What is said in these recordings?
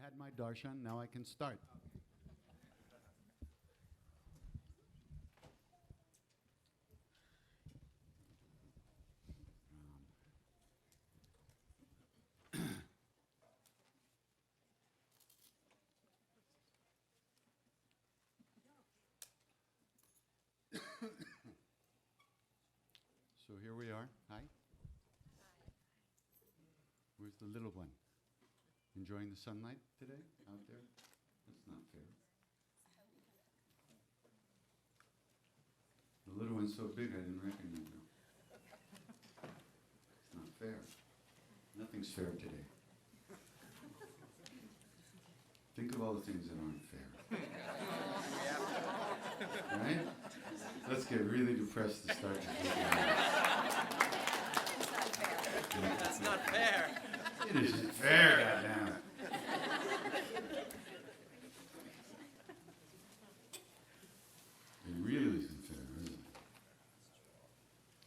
had my darshan, now I can start. So here we are. Hi. Where's the little one? Enjoying the sunlight today out there? That's not fair. The little one's so big I didn't recognize her. It's not fair. Nothing's fair today. Think of all the things that aren't fair. Right? Let's get really depressed to start to That's not fair. It isn't fair, goddammit. It really isn't fair, is it?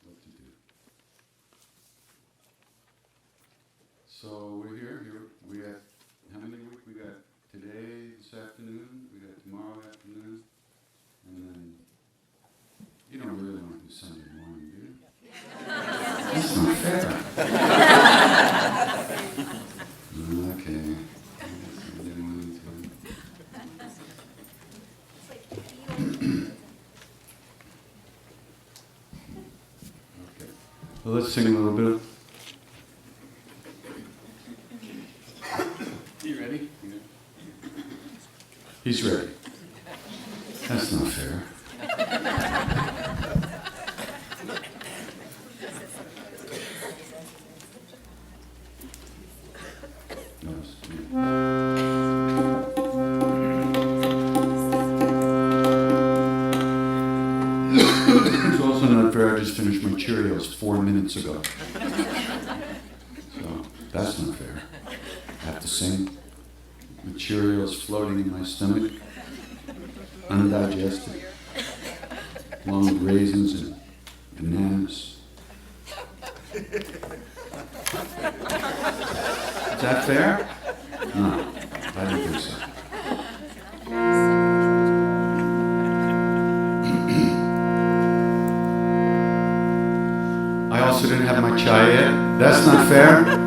What to do? So we're here. We got, how many weeks? We got today, this afternoon, we got tomorrow afternoon, and then, you don't really want to do Sunday morning, do you? That's not fair. Okay. Sunday morning too. Okay. Well, let's sing a little bit. You ready? He's ready. That's not fair. It's also not fair. I just finished my Cheerios 4 minutes ago. So that's not fair. I have to sing. The Cheerios floating in my stomach, undigested, along with raisins and bananas. Is that fair? No, I don't think so. I also didn't have my chai yet. That's not fair.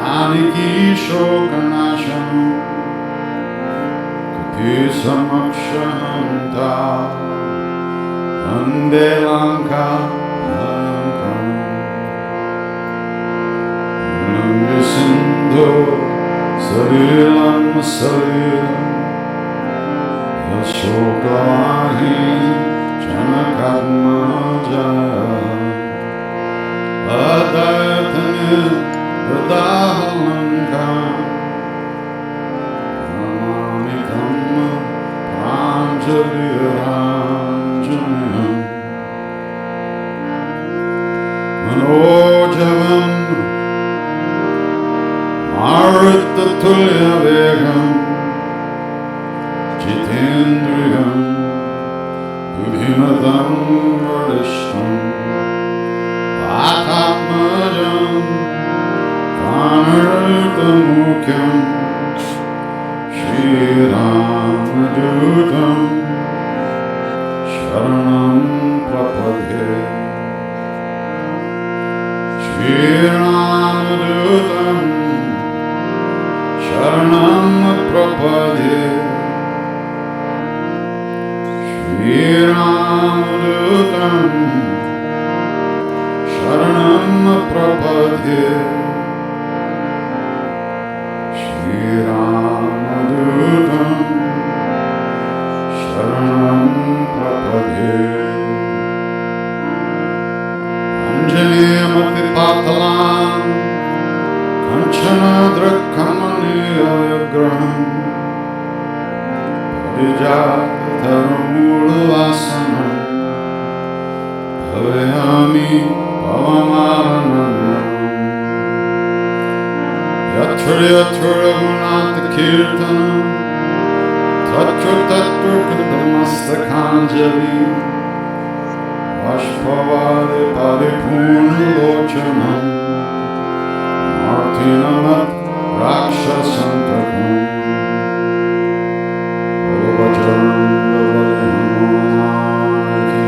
Janaki Shokanashanam Kapi Samapshahanta Ande Lanka Lanka Sindhu Salilam Salilam Yashokavahi Janakatmaja Adayatani Vadahalanka Namami Dhamma Pranjali Ranjanam Manojavam Marita Tulya Vegam Jitendriyam Buddhimadam Vadishtam Vatatmajam Vanartamukyam Shri Ramadutam Sharanam Prapadhe Shri Ramadutam Sharanam Prapadhe Shri Ramadutam Sharanam Prapadhe Shri Ramadutam Sharanam Prapadhe Anjaneyamati Patalam Kanchana Drakhamaniyagraham Parijataramulasanam Bhavayami Pavamaranam Yatra Yatra Raghunatha Kirtanam Tatra Tatra Kritamastakanjali Vashpavade Paripurna Lochanam Martinamat Rakshasantakam Bhajanda Vale Hanuman Ki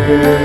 Hare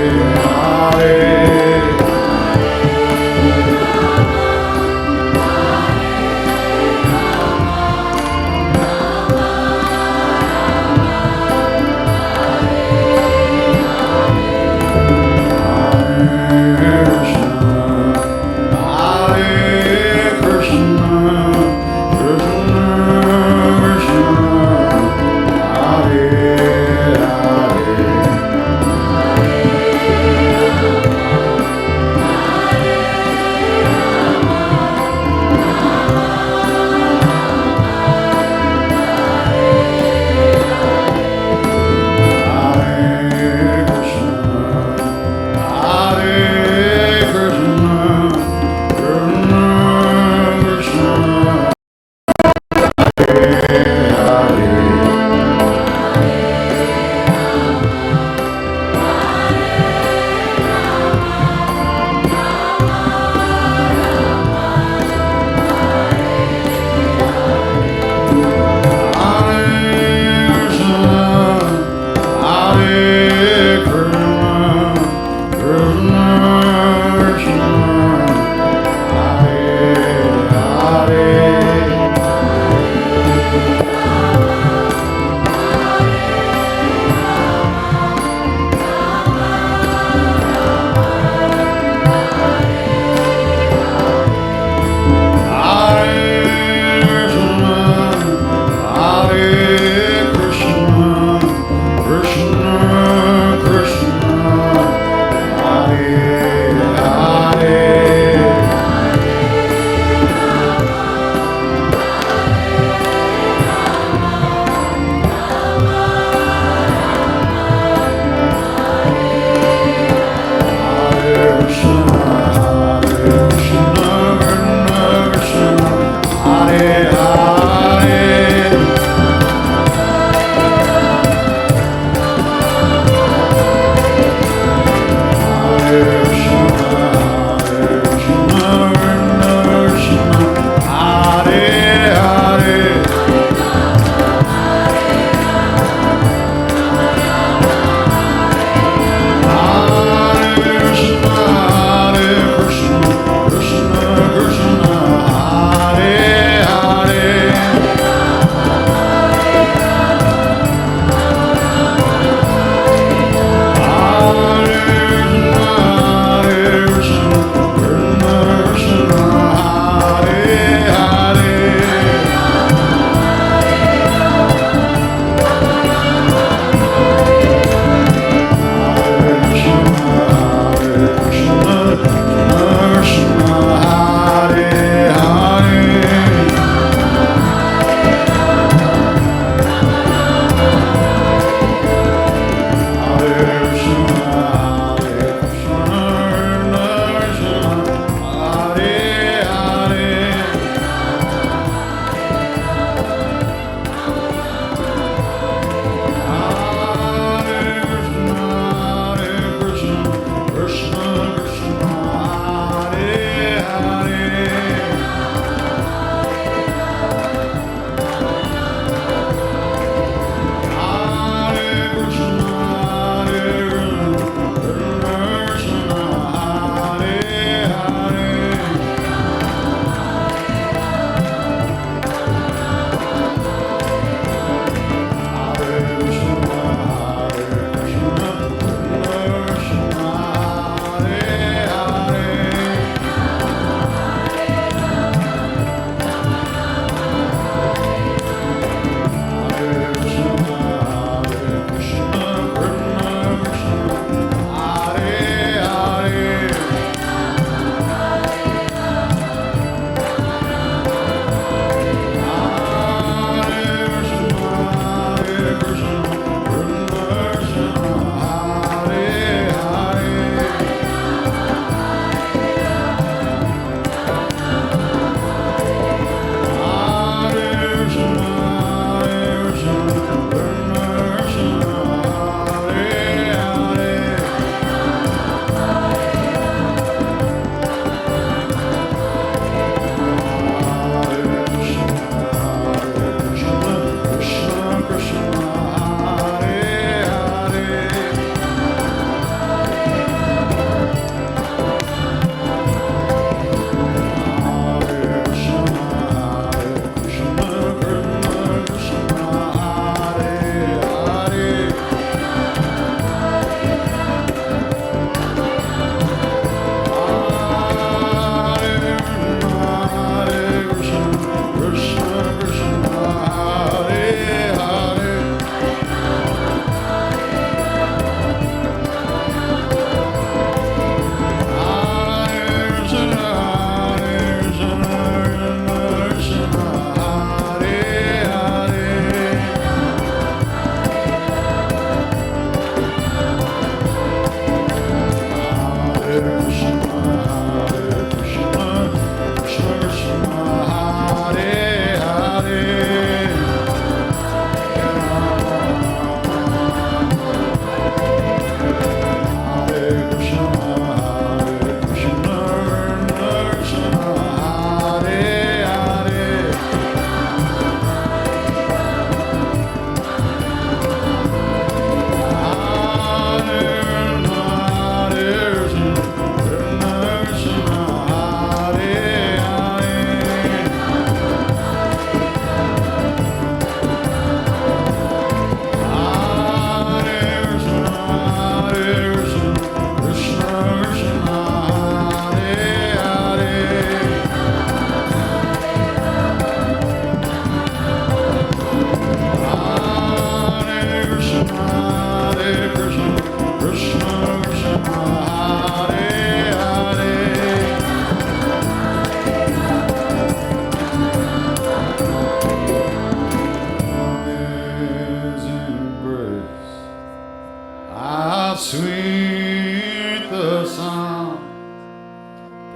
sweet the sound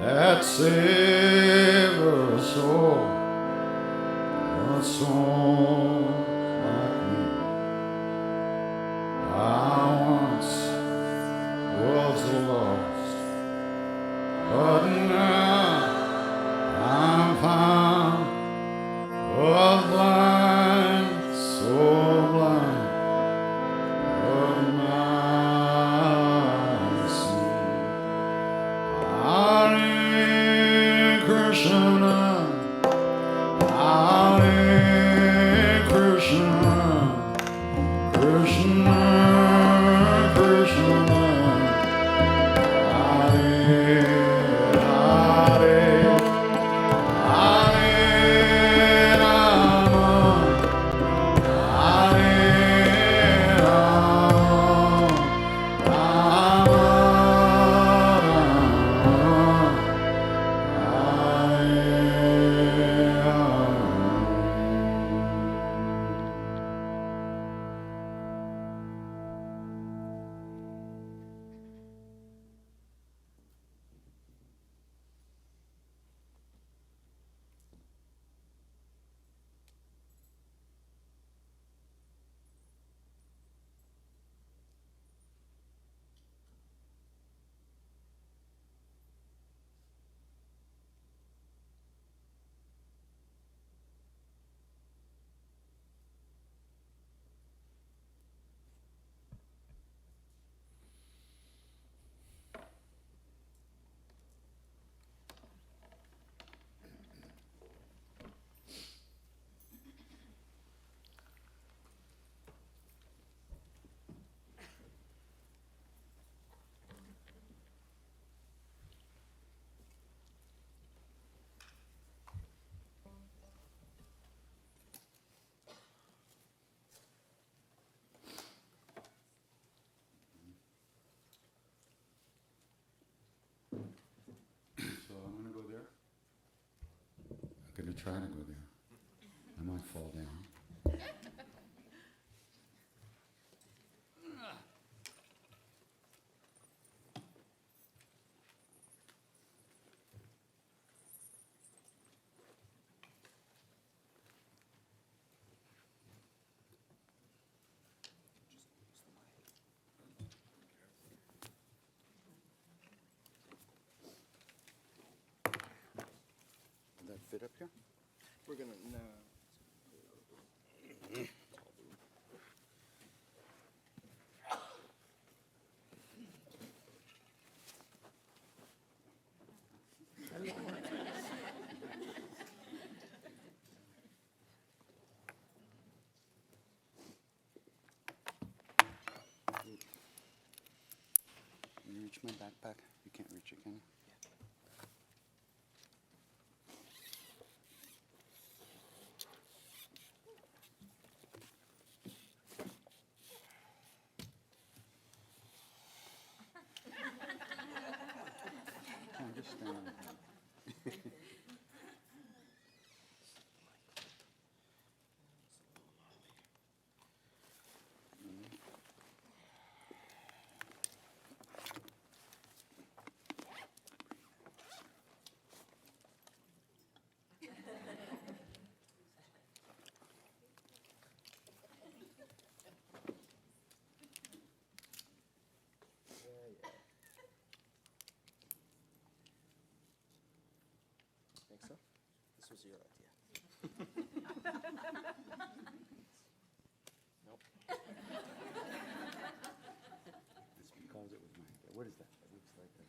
that savor a soul, a soul like me. I once was lost, but now I'm found, was blind, so blind, but now I see. Hare Krishna, Hare Krishna, Krishna Krishna, Hare Hare, Hare Rama, Hare Rama, Rama Rama, Hare So I'm going to go there. I'm going to try to go there. I might fall down. Does that fit up here? We're gonna no. Can you reach my backpack? You can't reach it, can you? Come on, just stand on it. Think so? This was your idea. Nope. It's because it was my idea. What is that? That looks like a...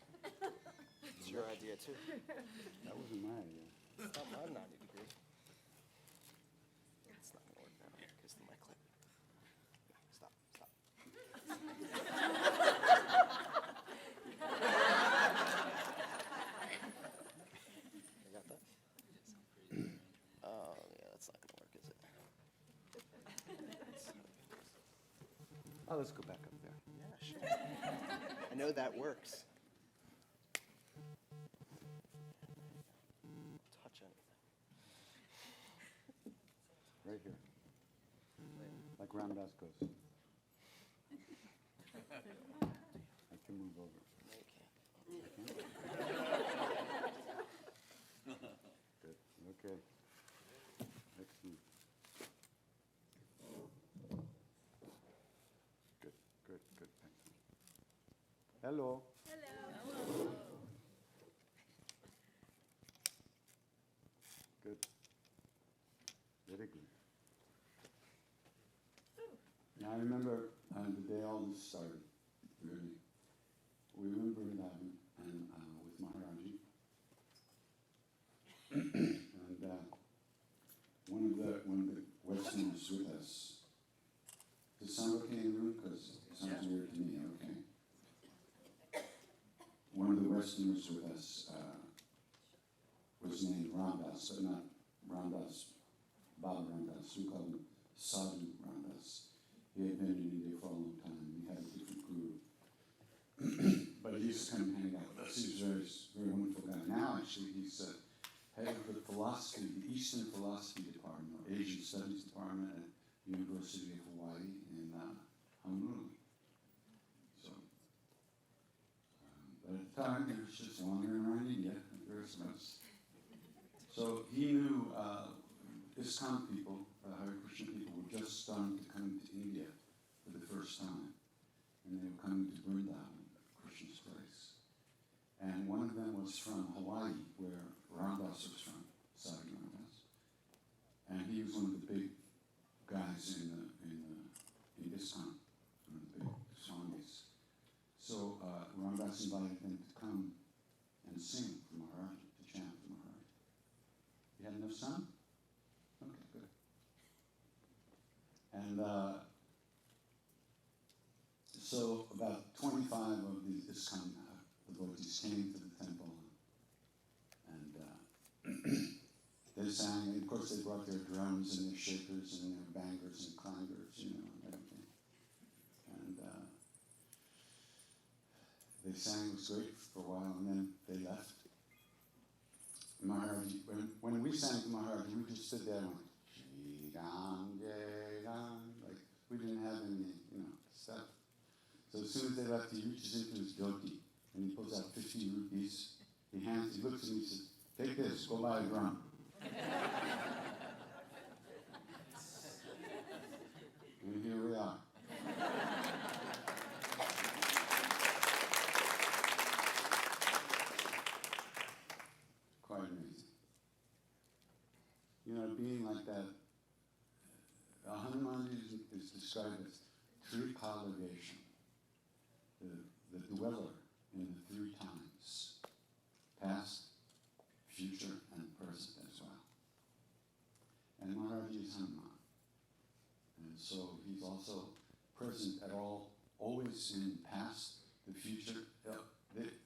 It's your idea too. That wasn't my idea. It's not my 90 degree. It's not gonna work now because of my clip. Stop. Stop. You got that? Oh yeah, that's not gonna work, is it? Oh, let's go back up there. Yeah, sure. I know that works. Touch anything. Right here. Like Ramdas goes. Hello. Hello. Good. Very good. Now I remember the day all this started, really. We were in Vrindavan and with Maharaj. And one of the Westerners with us. Does sound okay in the room? Because it sounds weird to me, okay? One of the Westerners with us was named Ramdas, but not Ramdas, Baba Ramdas. We called him Sadhu Ramdas. He had been in India for a long time. He had a different guru. But he used to come and hang out with us. He was a very, very wonderful guy. Now, actually, he's head of the philosophy, the Eastern Philosophy Department, or Asian Studies Department at University of Hawaii in Honolulu. So, but at the time, he was just wandering around India, like the rest of us. So he knew ISKCON people, Hare Krishna people, were just starting to come to India for the first time. And they were coming to Vrindavan, Krishna's place. And one of them was from Hawaii, where Ramdas was from, Sadhu Ramdas. And he was one of the big guys in ISKCON, one of the big swamis. So Ramdas invited them to come and sing for Maharaj, to chant for Maharaj. You had enough sun? Okay, good. And so about 25 of the ISKCON devotees came to the temple, and they sang. And of course, they brought their drums and their shakers and their bangers and clangers, and everything. And they sang. It was great for a while, and then they left. Maharaj, when we sang to Maharaj, we just stood there and went, Shri Ram, Jai Ram, like we didn't have any, stuff. So as soon as they left, he reaches into his dhoti and he pulls out 50 rupees. He looks at me and he says, take this, go buy a drum. And here we are. Quite amazing. Being like that, Hanuman is described as Trikalavation, the dweller in the three times, past, future, and present as well. And Maharaj is Hanuman. And so he's also present at all, always in the past, the future.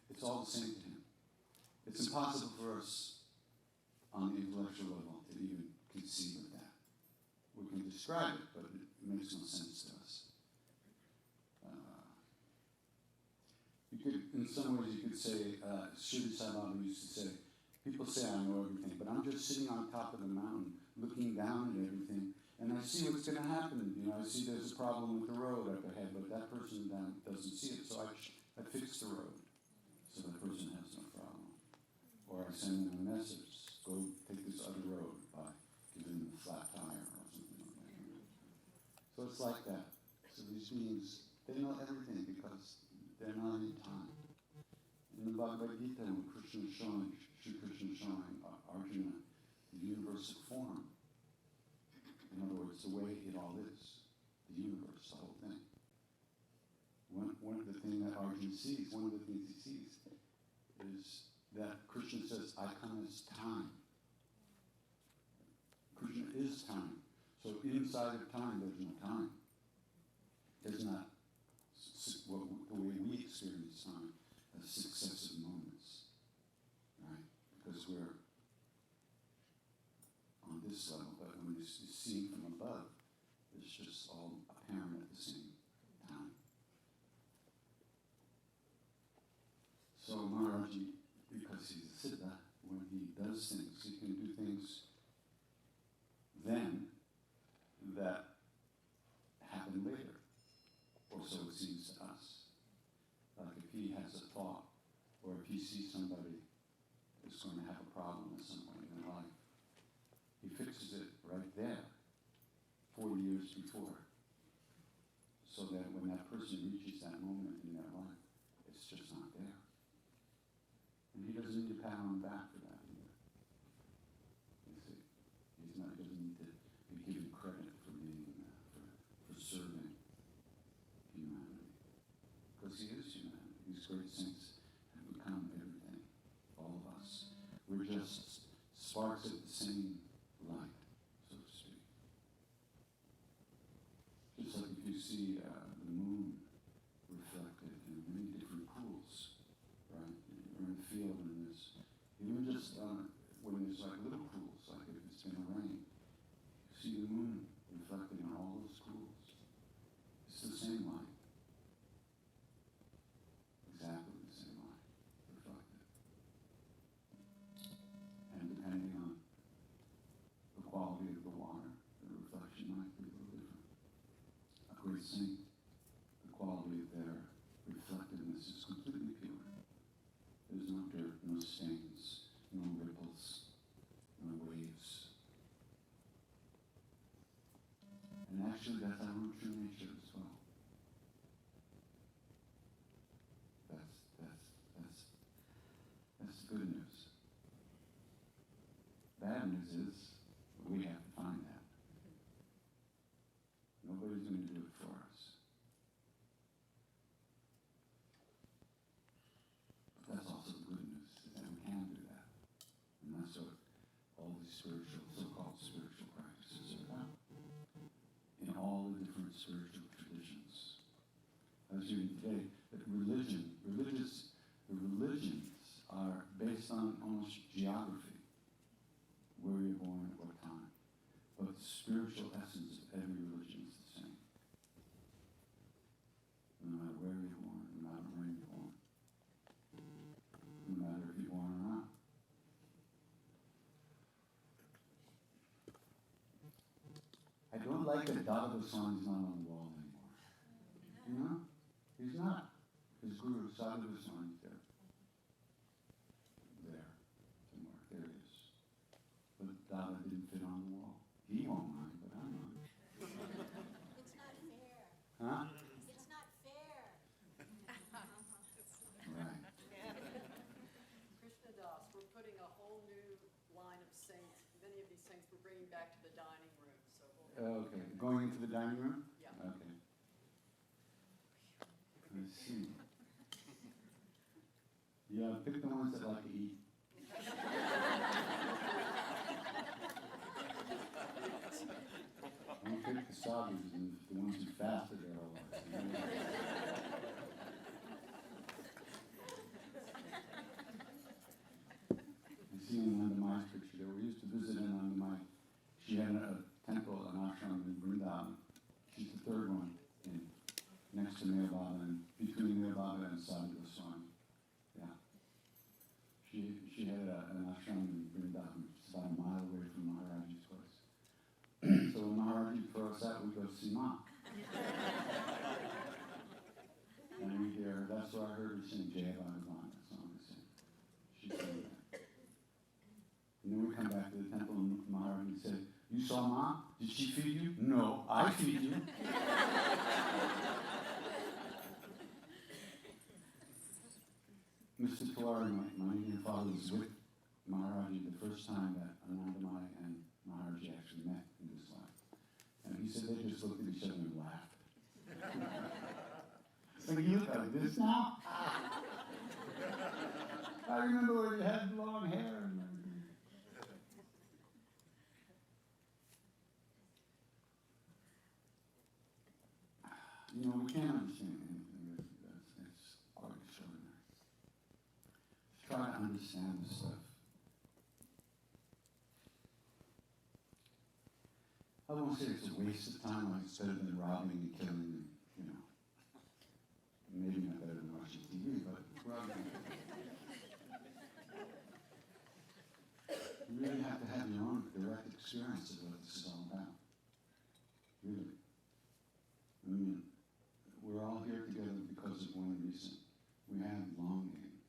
It's all the same to him. It's impossible for us on the intellectual level to even conceive of that. We can describe it, but it makes no sense to us. In some ways you could say, Sri Sai Baba used to say, people say I know everything, but I'm just sitting on top of the mountain, looking down at everything, and I see what's going to happen. I see there's a problem with the road up ahead, but that person down doesn't see it, so I fix the road, so the person has no problem. Or I send them a message, go take this other road by giving them a flat tire or something like that. So it's like that. So these beings, they know everything because they're not in time. In the Bhagavad Gita, when Sri Krishna is showing Arjuna the universal form, in other words, the way it all is, the universe, the whole thing. One of the things that Arjuna sees, one of the things he sees is that Krishna says, I come as time. Krishna is time. So inside of time, there's no time. There's not the way we experience time as successive moments, right? Because we're on this level, but when it's seen from above, it's just all apparent at the same time. So Maharaj, because he's a siddha, when he does things, he can do things then that happen later, or so it seems to us. Like if he has a thought, or if he sees somebody is going to have a problem at some point in their life, he fixes it right there, 40 years before, so that when that person reaches that moment in their life, it's just these great saints have become everything. All of us. We're just sparks of the same light, so to speak. Just like if you see the moon reflected in many different pools, right? You're in the field and there's, even just when there's like little pools, like if it's been a rain, you see the moon reflected in all those pools. It's the same light. Exactly the same light reflected. And depending on the quality of the water, the reflection might be a little different. A great saint, the quality of their reflectiveness is completely pure. There's no dirt, no stains, no ripples, no waves. And actually that's our own true nature as well. That's the good news. Bad news is we have to find that. Nobody's going to do it for us. But that's also the good news, is that we can do that. And that's what all these spiritual, so-called spiritual practices are about. In all the different spiritual traditions. As you today, that the religions are based on almost geography, where you're born at what time. But the spiritual essence of every religion is the same. No matter where you're born, no matter when you're born, no matter if you're born or not. I don't like that Dada Goswami's not on the wall anymore. You know? He's not. His guru, Sadhu Goswami's there. Somewhere. There he is. But Dada didn't fit on the wall. He won't mind, but I mind. It's not fair. Huh? It's not fair. Right. Krishna Das, we're putting a whole new line of saints. Many of these saints we're bringing back to the dining room. So Okay. Going into the dining room? Yeah. Okay. Let's see. Yeah, pick the ones that like to eat. Don't pick the sadhus and the ones who fasted their whole lives. You see in Nandamai's picture there, we used to visit in Nandamai. She had a temple, an ashram in Vrindavan. She's the third one in, next to Meher Baba and between Meher Baba and Sadhu Goswami. Yeah. She had an ashram in Vrindavan, which is about a mile away from Maharaj's place. So when Maharaj throws us out, we go see Ma. And we hear, that's where I heard her sing Jai Bhagavan, that song I sing. She sang that. And then we come back to the temple and Maharaj and say, you saw Ma? Did she feed you? No, I feed you. Mr. Tiwari, my Indian father, was with Maharaj the first time that Anandamai and Maharaj actually met in his life. And he said they just looked at each other and laughed. So you look like this now? I remember when you had long hair. And you know, we can't understand anything. It's quite extraordinary. Try to understand this stuff. I won't say it's a waste of time, like it's better than robbing and killing and, you know. Maybe not better than watching TV, but robbing. You really have to have your own direct experience of what this is all about. Really. I mean, we're all here together because of one reason. We have longing.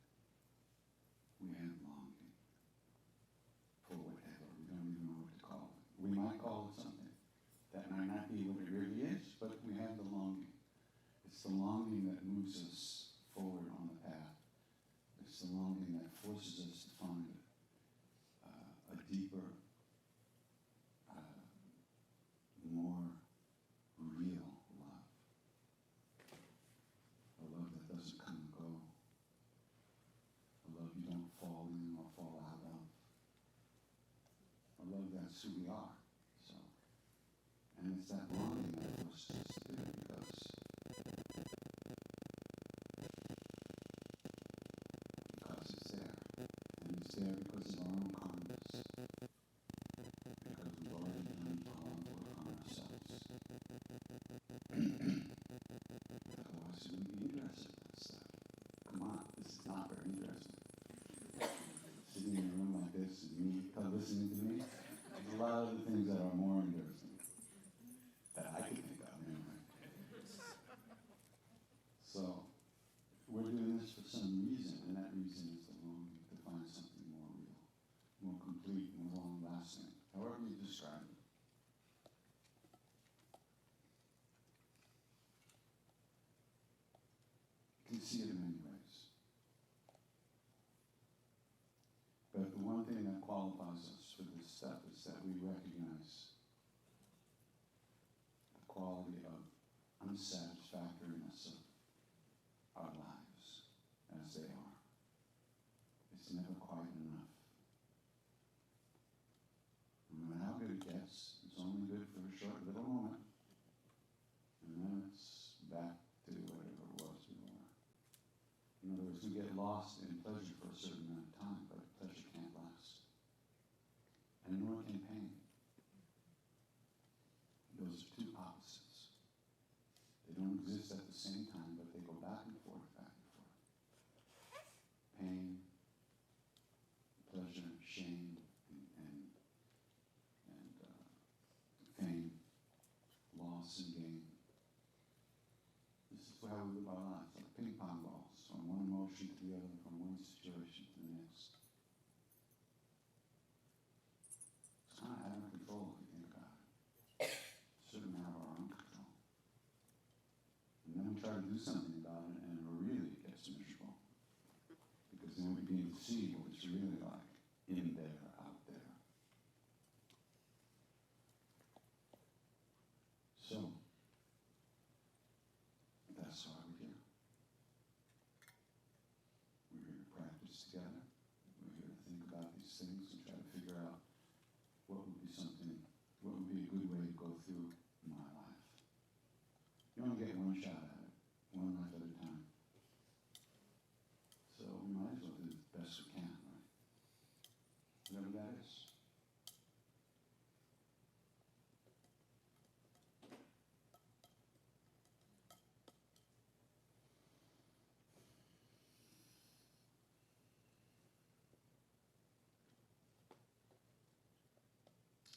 We have longing for whatever. We don't even know what to call it. We might call it something. That might not be what it really is, but we have the longing. It's the longing that moves us forward on the path. It's the longing that forces us to find a deeper, more real love. A love that doesn't come and go. there because of our own karmas. Because we've already done karma work on ourselves. Otherwise, we wouldn't be interested in this stuff. Come on, this is not very interesting. Sitting in a room like this and me listening to me, there's a lot of the things that are more interesting that I can think of anyway. So, we're doing this for some reason, and that reason is the longing to find something more real, more complete, more long-lasting, however you describe it. You can see it in many ways. But the one thing that qualifies us for this stuff is that we recognize the quality of unsatisfactoriness of our lives as they are. It's never quite enough. No matter how good it gets, it's only good for a short little moment. And then it's back to whatever it was before. In other words, we get lost in pleasure for a certain amount of time, but pleasure can't last. And nor can pain. Those are two opposites. They don't exist at the same time, but they go back and forth, back and forth. Pain, pleasure, shame, and fame, loss and gain. This is how we live our lives, like ping pong balls, from one emotion to the other, from one situation to the next. It's kind of out of control if you think about it. It's certainly out of our own control. And then we try to do something about it, and it really gets miserable. Because then we begin to see what it's really like in there, out there. So, that's why we're here. We're here to practice together. We're here to think about these things and try to figure out what would be a good way to go through my life. You only get one shot at it, one life at a time. So we might as well do the best we can, right? Whatever that is.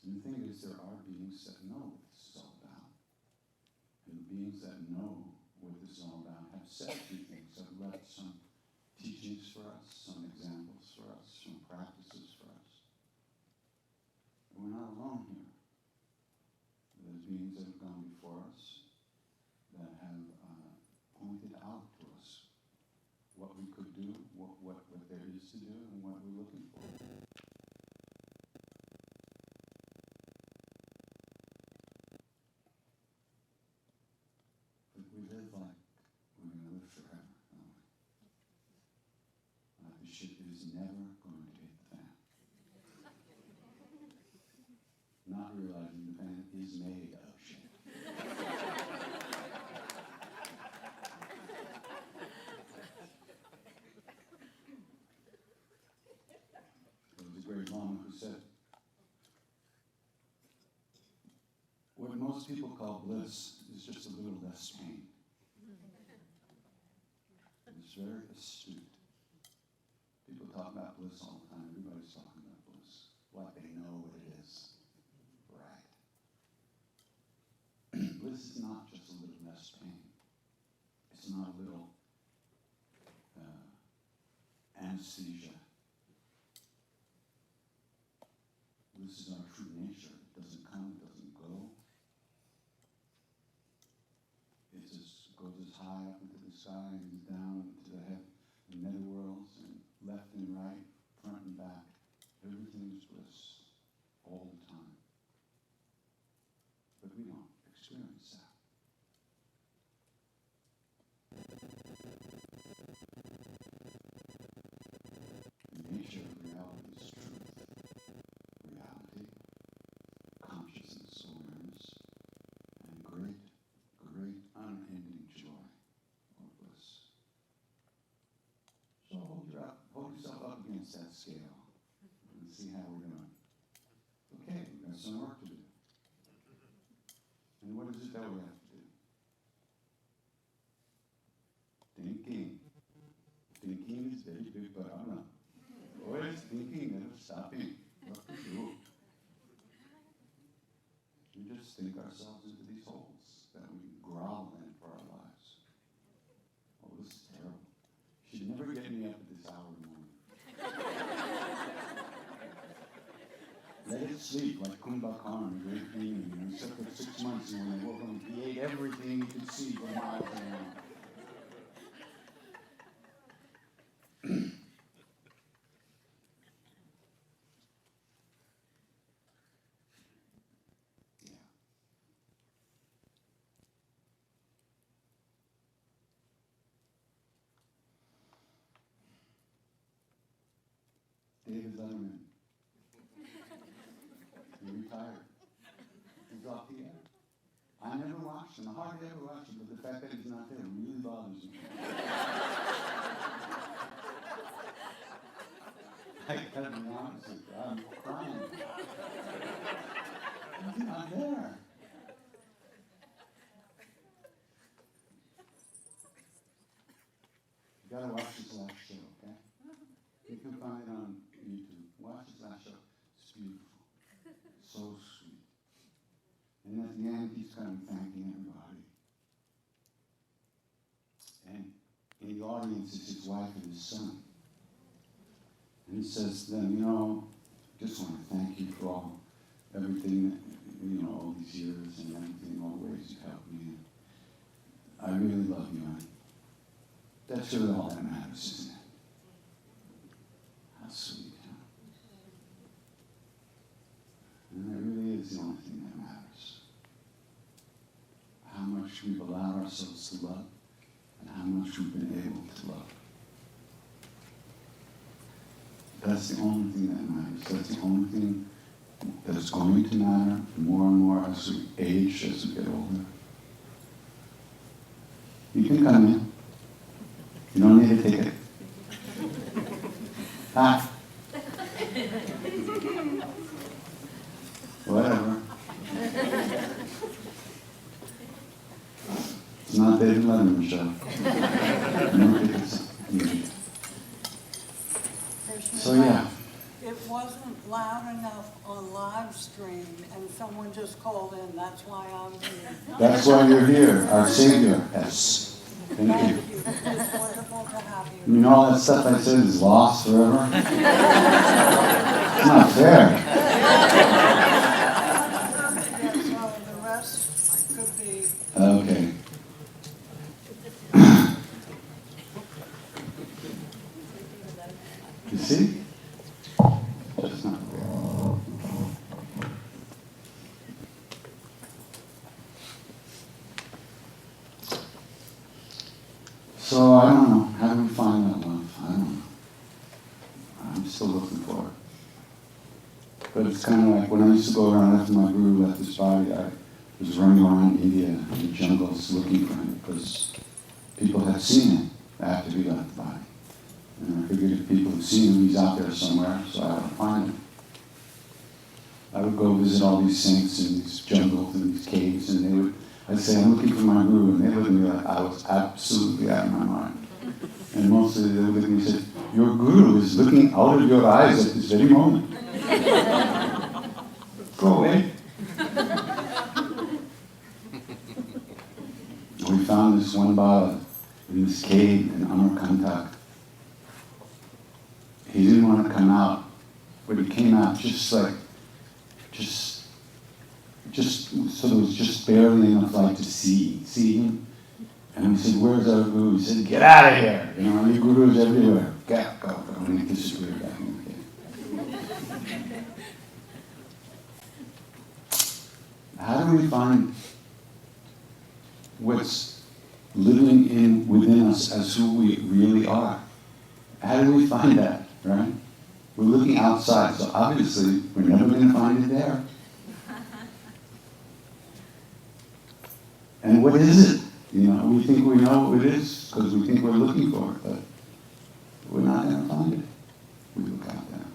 And the thing is, there are beings that know what this is all about. And the beings that know what this is all about have said a few things, have left some teachings for us, some examples for us, some practices for us. And we're not alone here. There's beings that have gone before us that have pointed out to us what we could do, what there is to do, and what we're looking for. But we live like we're going to live forever, don't we? The ship is never going to hit the fan. Not realizing the fan is made of shit. There was a great Lama who said, what most people call bliss is just a little less pain. It's very astute. People talk about bliss all the time. Everybody's talking about bliss. Like they know what it is. Right. Bliss is not just a little less pain. It's not a little anesthesia. Bliss is our true nature. It doesn't come, it doesn't go. It just goes as high up into the sky and down to the head, the netherworlds, and left and right, front and back. Everything is bliss all the time. But we don't experience that. The nature of reality is truth, reality, consciousness, awareness, and great, great unending joy or bliss. So hold yourself up against that scale see how we're doing. Okay, we've got some work to do. And what is it that we have to do? Thinking. Thinking is very big problem. Always thinking, never stopping. What to do? We just think ourselves into these holes that we grovel in for our lives. Oh, this is terrible. You should never get me up at this hour in the morning. Let it sleep like Kumbhakarna, the great demon. He slept for 6 months, and when they woke him, he ate everything he could see for miles around. David Letterman. He retired. He's off the air. I never watched him. I hardly ever watched him, but the fact that he's not there really bothers me. I gotta be honest with you. I'm crying. He's not there. You gotta watch his last show, okay? You can find it on YouTube. Watch his last show. It's beautiful. So sweet. And at the end, he's kind of thanking everybody. And in the audience is his wife and his son. And he says to them, you know, just want to thank you for everything, all these years and everything, all the ways you helped me. I really love you, and that's really all that matters, isn't it? How sweet, huh? And that really is the only thing that matters. How much we've allowed ourselves to love, and how much we've been able to love. That's the only thing that matters. That's the only thing that's going to matter more and more as we age, as we get older. You can come in. You don't need a ticket. Hi. Whatever. It's not David Letterman show. No tickets. So yeah. It wasn't loud enough on live stream, and someone just called in. That's why I'm here. That's why you're here, our Savior. Yes. Thank you. It's wonderful to have you. You know all that stuff I said is lost forever? It's not fair. Yes, so the rest could be. Okay. You see? Just not fair. So I don't know. How do we find that love? I don't know. I'm still looking for it. But it's kind of like when I used to go around after my guru left this body, I was running around India in the jungles looking for him because people had seen him after he left the body. And I figured if people had seen him, he's out there somewhere, so I would find him. I would go visit all these saints in these jungles and these caves, and I'd say, I'm looking for my guru, and they looked at me like I was absolutely out of my mind. And mostly they looked at me and said, your guru is looking out of your eyes at this very moment. Go away. We found this one Baba in this cave in Amarkantak. He didn't want to come out, but he came out just so there was just barely enough light to see him. And we said, where's our guru? He said, get out of here. Your guru's everywhere. Go. And he disappeared back in the cave. How do we find what's living within us as who we really are? How do we find that, right? We're looking outside, so obviously we're never going to find it there. And what is it? We think we know what it is because we think we're looking for it, but we're not going to find it. We look out there.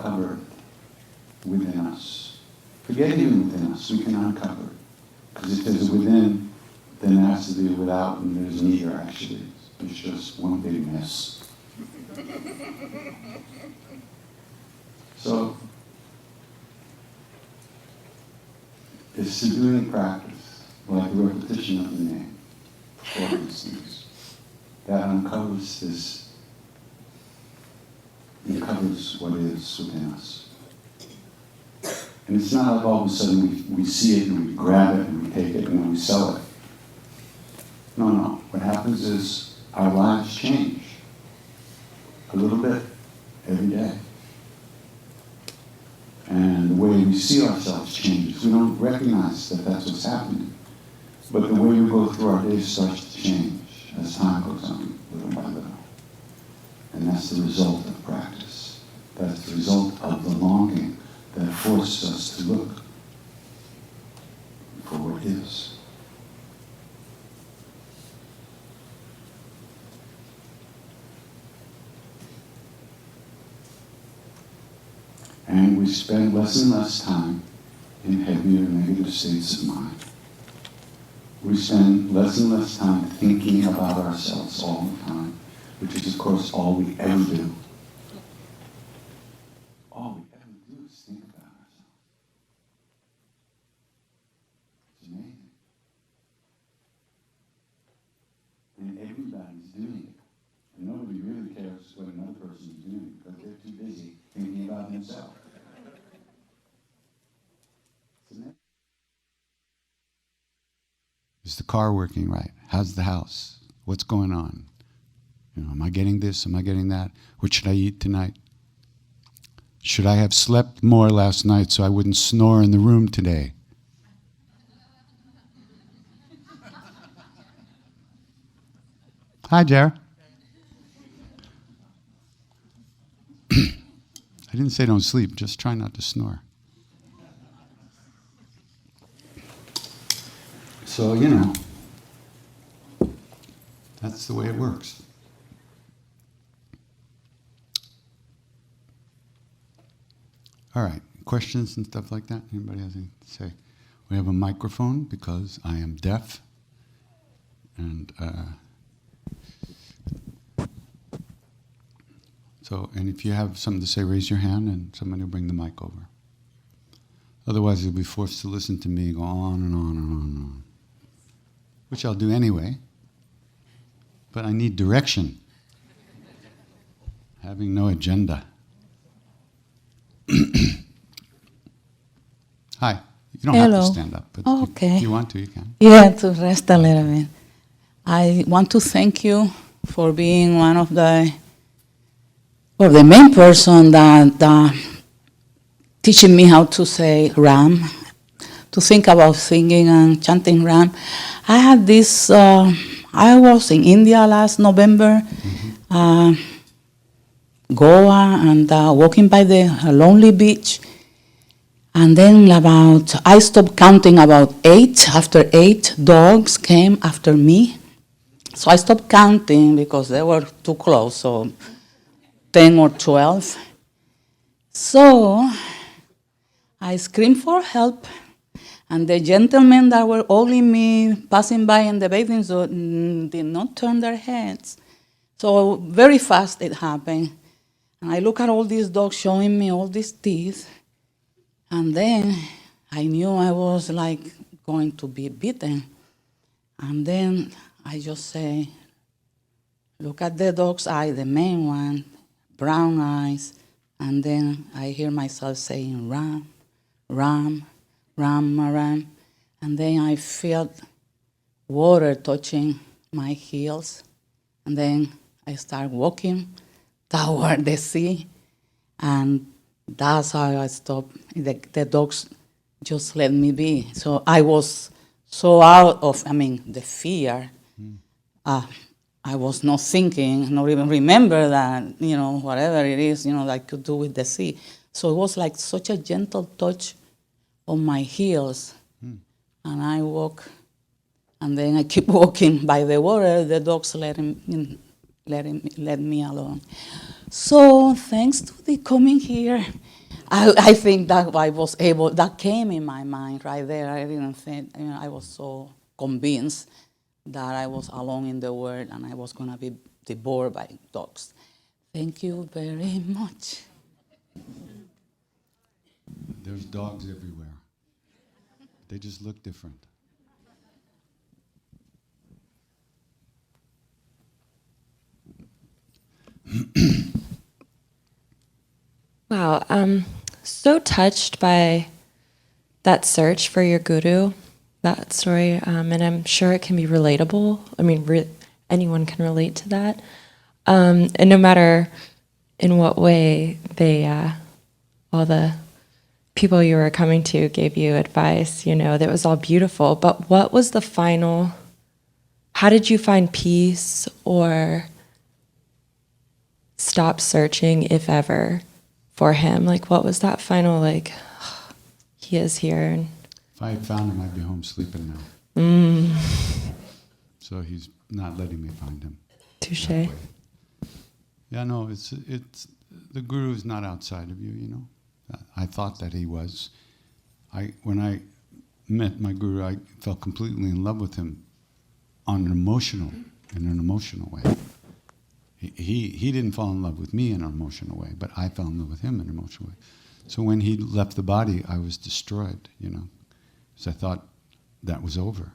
uncover within us. Forget even within us, we can uncover. Because if there's a within, then there has to be a without, and there's neither actually. It's just one big mess. So, it's to doing practice, like the repetition of the name, for instance, that uncovers what is within us. And it's not like all of a sudden we see it and we grab it and we take it and then we sell it. No. What happens is our lives change a little bit every day. And the way we see ourselves changes. We don't recognize that that's what's happening. But the way we go through our days starts to change as time goes on, little by little. And that's the result of practice. That's the result of the longing that forces us to look for what is. And we spend less and less time in heavier negative states of mind. We spend less and less time thinking about ourselves all the time, which is, of course, all we ever do. All we ever do is think about ourselves. It's amazing. And everybody's doing it. And nobody really cares what another person is doing because they're too busy thinking about themselves. Is the car working right? How's the house? What's going on? Am I getting this? Am I getting that? What should I eat tonight? Should I have slept more last night so I wouldn't snore in the room today? Hi, Jer. I didn't say don't sleep, just try not to snore. So, that's the way it works. All right, questions and stuff like that? Anybody has anything to say? We have a microphone because I am deaf. And and if you have something to say, raise your hand and somebody will bring the mic over. Otherwise, you'll be forced to listen to me go on and on and on and on. Which I'll do anyway. But I need direction. Having no agenda. Hi. You don't have to stand up, but if you want to, you can. Yeah, to rest a little bit. I want to thank you for being one of the main person that teaching me how to say Ram, to think about singing and chanting Ram. I had this, I was in India last November, Goa, and walking by the lonely beach. And then I stopped counting about 8. After 8 dogs came after me. So I stopped counting because they were too close, so 10 or 12. So I screamed for help. And the gentlemen that were holding me, passing by in the bathing suit, did not turn their heads. So very fast it happened. And I look at all these dogs showing me all these teeth. And then I knew I was like going to be beaten. And then I just say, look at the dog's eye, the main one, brown eyes. And then I hear myself saying, Ram, Ram, Ram, Ram. And then I felt water touching my heels. And then I start walking toward the sea. And that's how I stopped. The dogs just let me be. So I was so out of, the fear. I was not thinking, not even remember that, whatever it is, that I could do with the sea. So it was like such a gentle touch on my heels. And I walk, and then I keep walking by the water. The dogs let let me alone. So thanks to the coming here, I think that I was able, that came in my mind right there. I didn't think, I was so convinced that I was alone in the world and I was going to be devoured by dogs. Thank you very much. There's dogs everywhere. They just look different. Wow, I'm so touched by that search for your guru, that story, and I'm sure it can be relatable. I mean, anyone can relate to that. And no matter in what way they, all the people you were coming to gave you advice, that was all beautiful. But what was the final, how did you find peace or stop searching, if ever, for him? Like, what was that final, he is here? And If I had found him, I'd be home sleeping now. So he's not letting me find him. touche. Yeah, no, it's the guru is not outside of you, I thought that he was. When I met my guru, I fell completely in love with him in an emotional way. He didn't fall in love with me in an emotional way, but I fell in love with him in an emotional way. So when he left the body, I was destroyed, because I thought that was over.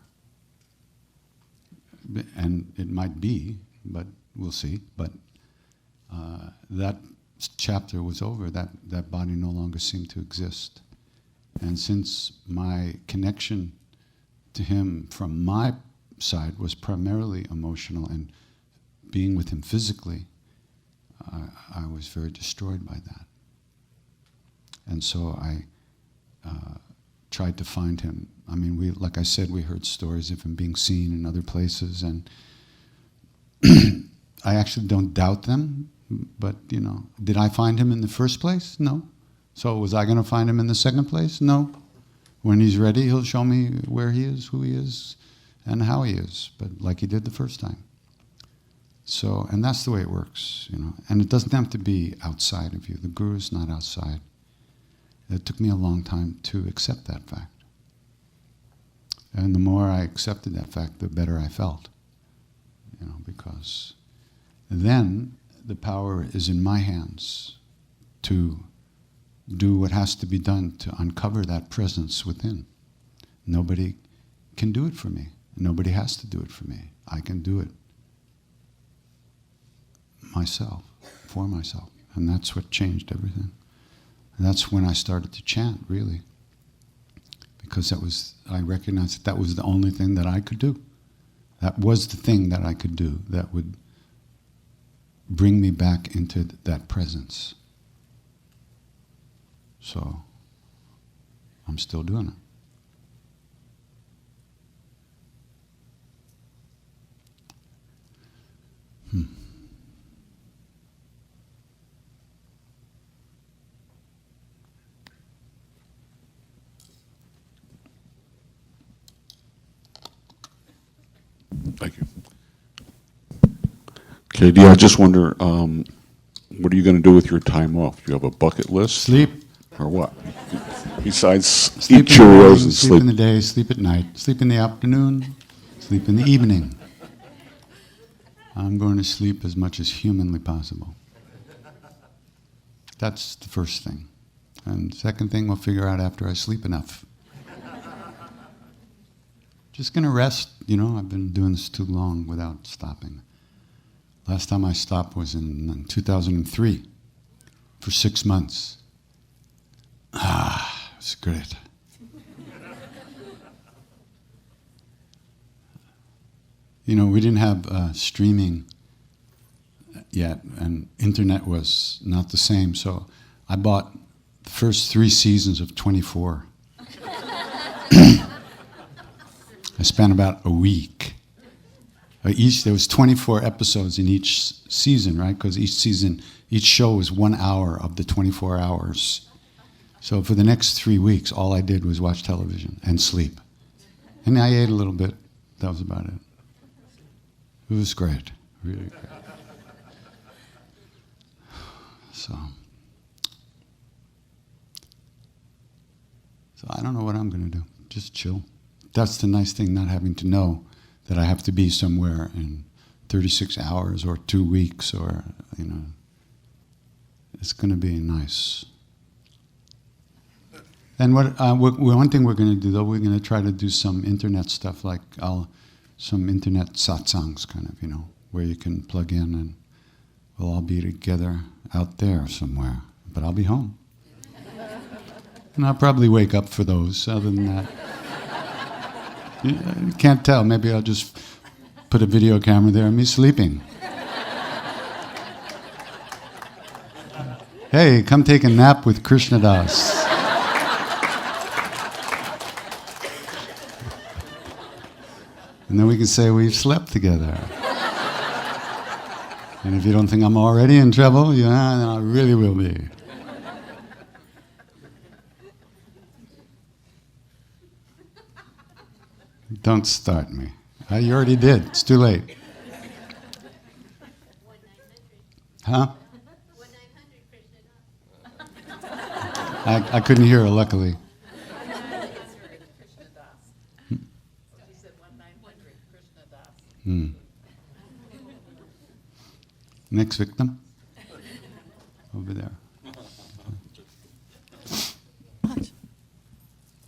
And it might be, but we'll see. But that chapter was over. That body no longer seemed to exist. And since my connection to him from my side was primarily emotional and being with him physically, I was very destroyed by that. And so I tried to find him. I mean, like I said, we heard stories of him being seen in other places, and I actually don't doubt them, but, did I find him in the first place? No. So was I going to find him in the second place? No. When he's ready, he'll show me where he is, who he is, and how he is, but like he did the first time. So, and that's the way it works, And it doesn't have to be outside of you. The guru's not outside. It took me a long time to accept that fact. And the more I accepted that fact, the better I felt, because then the power is in my hands to do what has to be done to uncover that presence within. Nobody can do it for me. Nobody has to do it for me. I can do it myself, for myself. And that's what changed everything. And that's when I started to chant, really. Because I recognized that was the only thing that I could do. That was the thing that I could do that would bring me back into that presence. So, I'm still doing it. Thank you. KD, I just wonder, what are you going to do with your time off? Do you have a bucket list? Sleep. Or what? Besides Sleep eat in the morning, Cheerios and sleep sleep. in the day, sleep at night, sleep in the afternoon, sleep in the evening. I'm going to sleep as much as humanly possible. That's the first thing. And second thing, we'll figure out after I sleep enough. Just going to rest, I've been doing this too long without stopping. Last time I stopped was in 2003 for 6 months. It was great. We didn't have streaming yet, and internet was not the same, so I bought the first 3 seasons of 24. I spent about a week. There was 24 episodes in each season, right? Because each show was 1 hour of the 24 hours. So for the next 3 weeks, all I did was watch television and sleep. And I ate a little bit. That was about it. It was great, really great. So I don't know what I'm going to do. Just chill. That's the nice thing, not having to know that I have to be somewhere in 36 hours or 2 weeks or, it's going to be nice. And one thing we're going to do, though, we're going to try to do some internet stuff, like some internet satsangs, kind of, where you can plug in and we'll all be together out there somewhere. But I'll be home. And I'll probably wake up for those. Other than that, you can't tell. Maybe I'll just put a video camera there and me sleeping. Hey, come take a nap with Krishna Das. And then we can say we've slept together. And if you don't think I'm already in trouble, then I really will be. Don't start me. You already did. It's too late. 1-900. Huh? 1-900 Krishna. I couldn't hear her, luckily. She said 1-900 Krishna Das. Next victim. Over there.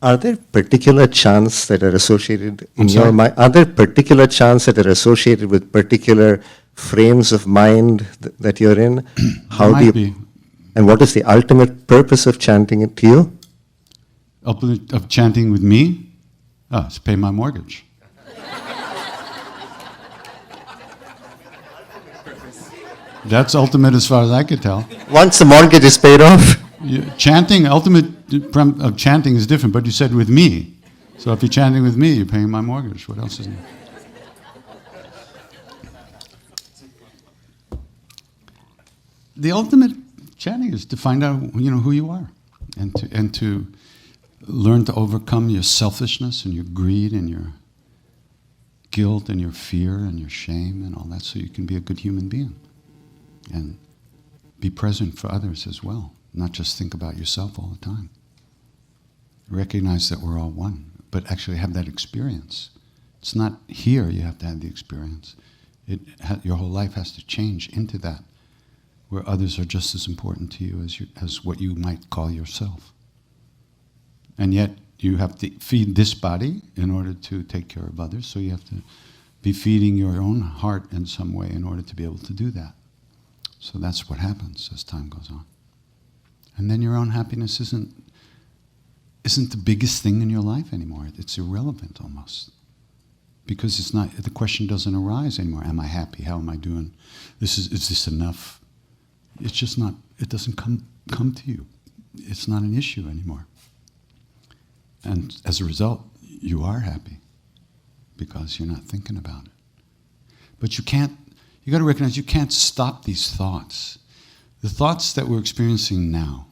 Are there particular chants that are associated in I'm your sorry? mind? Are there particular chants that are associated with particular frames of mind that you're in? How Might be. And what is the ultimate purpose of chanting it to you? Of chanting with me? Oh, it's pay my mortgage. That's ultimate as far as I could tell. Once the mortgage is paid off? Chanting, ultimate of chanting is different, but you said with me. So if you're chanting with me, you're paying my mortgage. What else is there? The ultimate chanting is to find out, who you are, and to learn to overcome your selfishness and your greed and your guilt and your fear and your shame and all that, so you can be a good human being and be present for others as well. Not just think about yourself all the time. Recognize that we're all one, but actually have that experience. It's not here you have to have the experience. Your whole life has to change into that, where others are just as important to you as what you might call yourself. And yet you have to feed this body in order to take care of others, so you have to be feeding your own heart in some way in order to be able to do that. So that's what happens as time goes on. And then your own happiness isn't the biggest thing in your life anymore. It's irrelevant almost. Because the question doesn't arise anymore. Am I happy? How am I doing? Is this enough? It's just not, it doesn't come to you. It's not an issue anymore. And as a result, you are happy because you're not thinking about it. But you got to recognize you can't stop these thoughts. The thoughts that we're experiencing now,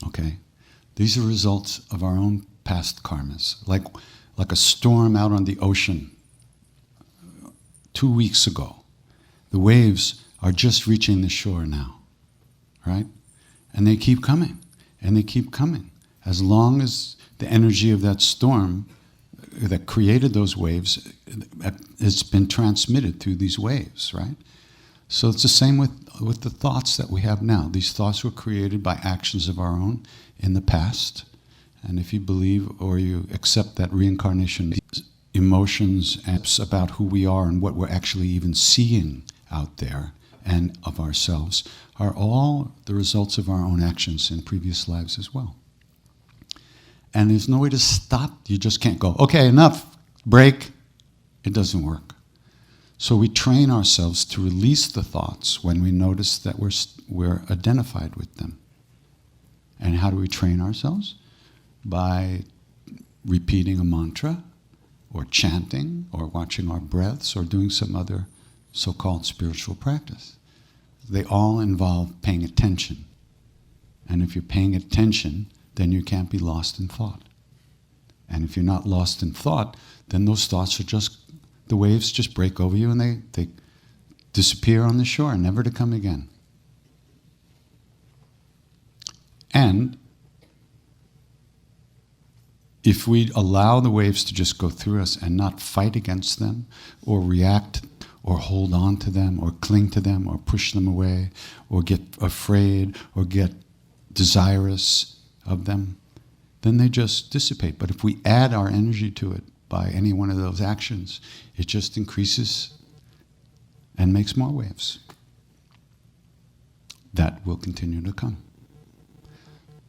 okay, these are results of our own past karmas. Like a storm out on the ocean 2 weeks ago. The waves are just reaching the shore now, right? And they keep coming, and they keep coming. As long as the energy of that storm that created those waves, it's been transmitted through these waves, right? So it's the same with the thoughts that we have now. These thoughts were created by actions of our own in the past. And if you believe or you accept that reincarnation, emotions about who we are and what we're actually even seeing out there and of ourselves are all the results of our own actions in previous lives as well. And there's no way to stop. You just can't go, okay, enough, break. It doesn't work. So we train ourselves to release the thoughts when we notice that we're identified with them. And how do we train ourselves? By repeating a mantra, or chanting, or watching our breaths, or doing some other so-called spiritual practice. They all involve paying attention. And if you're paying attention, then you can't be lost in thought. And if you're not lost in thought, then those thoughts are just, the waves just break over you and they disappear on the shore, never to come again. And if we allow the waves to just go through us and not fight against them or react or hold on to them or cling to them or push them away or get afraid or get desirous of them, then they just dissipate. But if we add our energy to it by any one of those actions, it just increases and makes more waves. That will continue to come.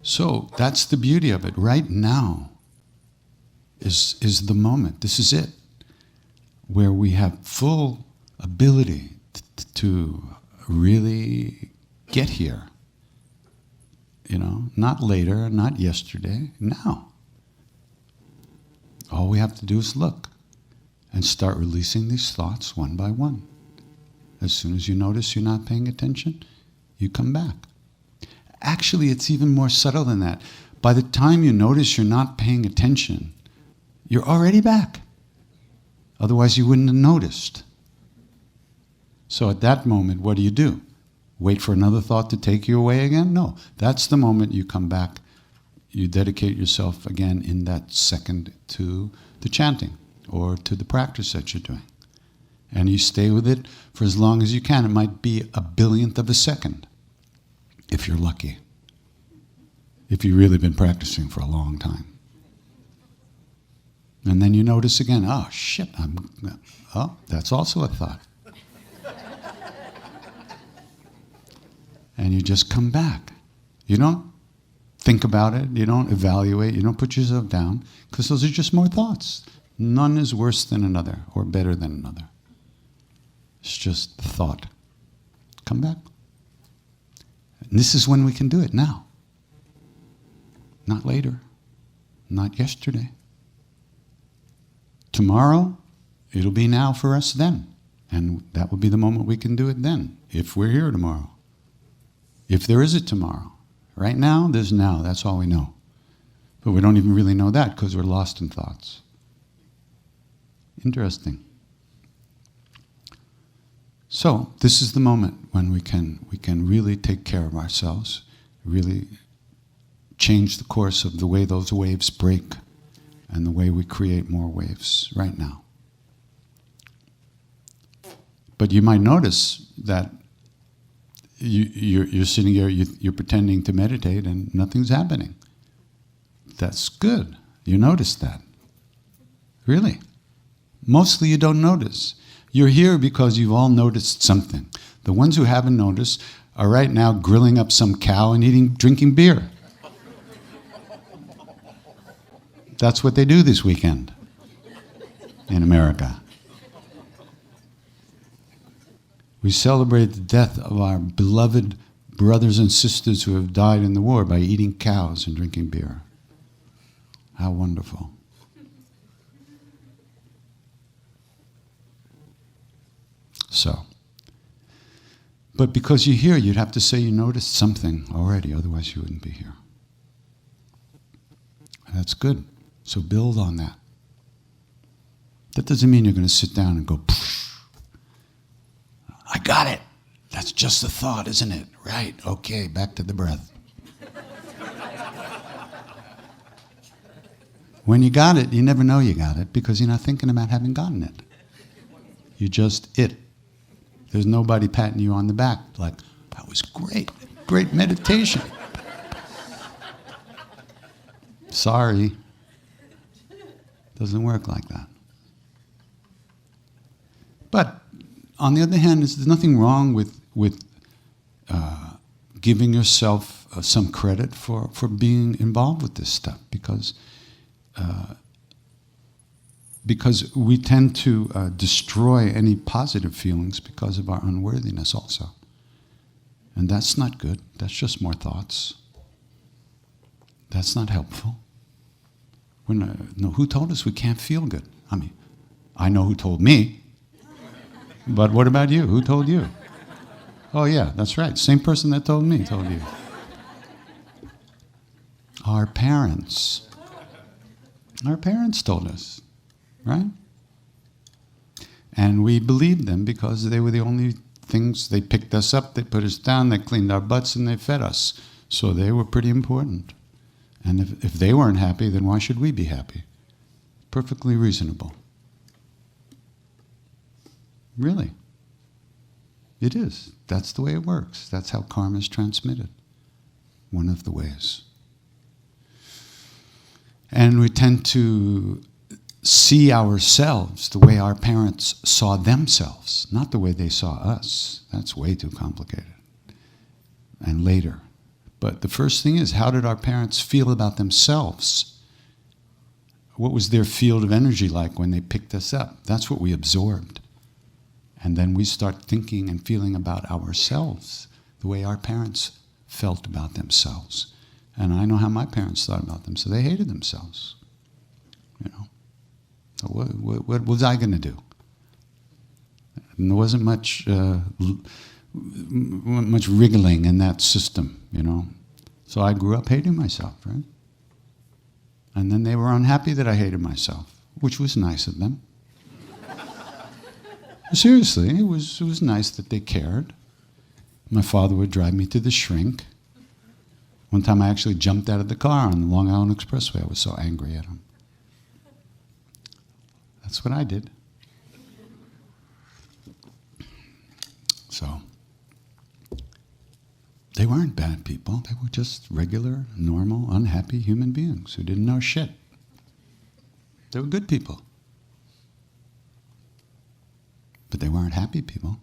So that's the beauty of it. Right now is the moment. This is it, where we have full ability to really get here. Not later, not yesterday, now. All we have to do is look and start releasing these thoughts one by one. As soon as you notice you're not paying attention, you come back. Actually, it's even more subtle than that. By the time you notice you're not paying attention, you're already back. Otherwise, you wouldn't have noticed. So at that moment, what do? Wait for another thought to take you away again? No. That's the moment you come back. You dedicate yourself again in that second to the chanting or to the practice that you're doing. And you stay with it for as long as you can. It might be a billionth of a second, if you're lucky. If you've really been practicing for a long time. And then you notice again, oh shit, that's also a thought. And you just come back. You don't think about it, you don't evaluate, you don't put yourself down, because those are just more thoughts. None is worse than another or better than another. It's just thought. Come back. And this is when we can do it, now. Not later. Not yesterday. Tomorrow, it'll be now for us then. And that will be the moment we can do it then, if we're here tomorrow. If there is a tomorrow. Right now, there's now. That's all we know. But we don't even really know that because we're lost in thoughts. Interesting. So, this is the moment when we can really take care of ourselves, really change the course of the way those waves break and the way we create more waves right now. But you might notice that you're sitting here, you're pretending to meditate and nothing's happening. That's good. You notice that. Really. Mostly you don't notice. You're here because you've all noticed something. The ones who haven't noticed are right now grilling up some cow and drinking beer. That's what they do this weekend in America. We celebrate the death of our beloved brothers and sisters who have died in the war by eating cows and drinking beer. How wonderful. So, but because you're here, you'd have to say you noticed something already, otherwise you wouldn't be here. That's good. So build on that. That doesn't mean you're going to sit down and go, poof. I got it. That's just a thought, isn't it? Right. Okay, back to the breath. When you got it, you never know you got it because you're not thinking about having gotten it. You just it. There's nobody patting you on the back like, that was great. Great meditation. Sorry. Doesn't work like that. But on the other hand, there's nothing wrong with giving yourself some credit for being involved with this stuff because we tend to destroy any positive feelings because of our unworthiness also. And that's not good. That's just more thoughts. That's not helpful. No, who told us we can't feel good? I mean, I know who told me. But what about you? Who told you? Oh yeah, that's right. Same person that told me told you. Our parents. Our parents told us, right? And we believed them because they were the only things, they picked us up, they put us down, they cleaned our butts, and they fed us. So they were pretty important. And if they weren't happy, then why should we be happy? Perfectly reasonable. Really. It is. That's the way it works. That's how karma is transmitted. One of the ways. And we tend to see ourselves the way our parents saw themselves, not the way they saw us. That's way too complicated. And later. But the first thing is, how did our parents feel about themselves? What was their field of energy like when they picked us up? That's what we absorbed. And then we start thinking and feeling about ourselves the way our parents felt about themselves. And I know how my parents thought about them, so they hated themselves. You know, so what was I going to do? And there wasn't much wriggling in that system, you know. So I grew up hating myself, right? And then they were unhappy that I hated myself, which was nice of them. Seriously, it was nice that they cared. My father would drive me to the shrink. One time I actually jumped out of the car on the Long Island Expressway. I was so angry at him. That's what I did. So, they weren't bad people. They were just regular, normal, unhappy human beings who didn't know shit. They were good people. But they weren't happy people.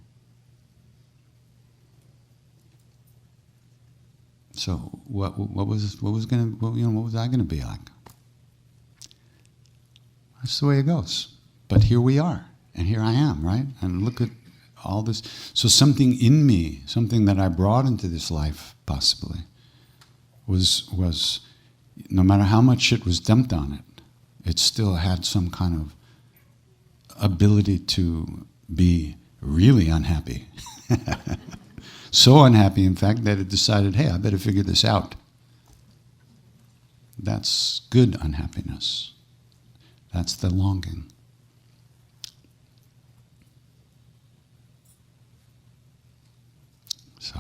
So what was I gonna be like? That's the way it goes. But here we are, and here I am, right? And look at all this. So something in me, something that I brought into this life, possibly, was no matter how much shit was dumped on it, it still had some kind of ability to be really unhappy. So unhappy, in fact, that it decided, hey, I better figure this out. That's good unhappiness. That's the longing. So,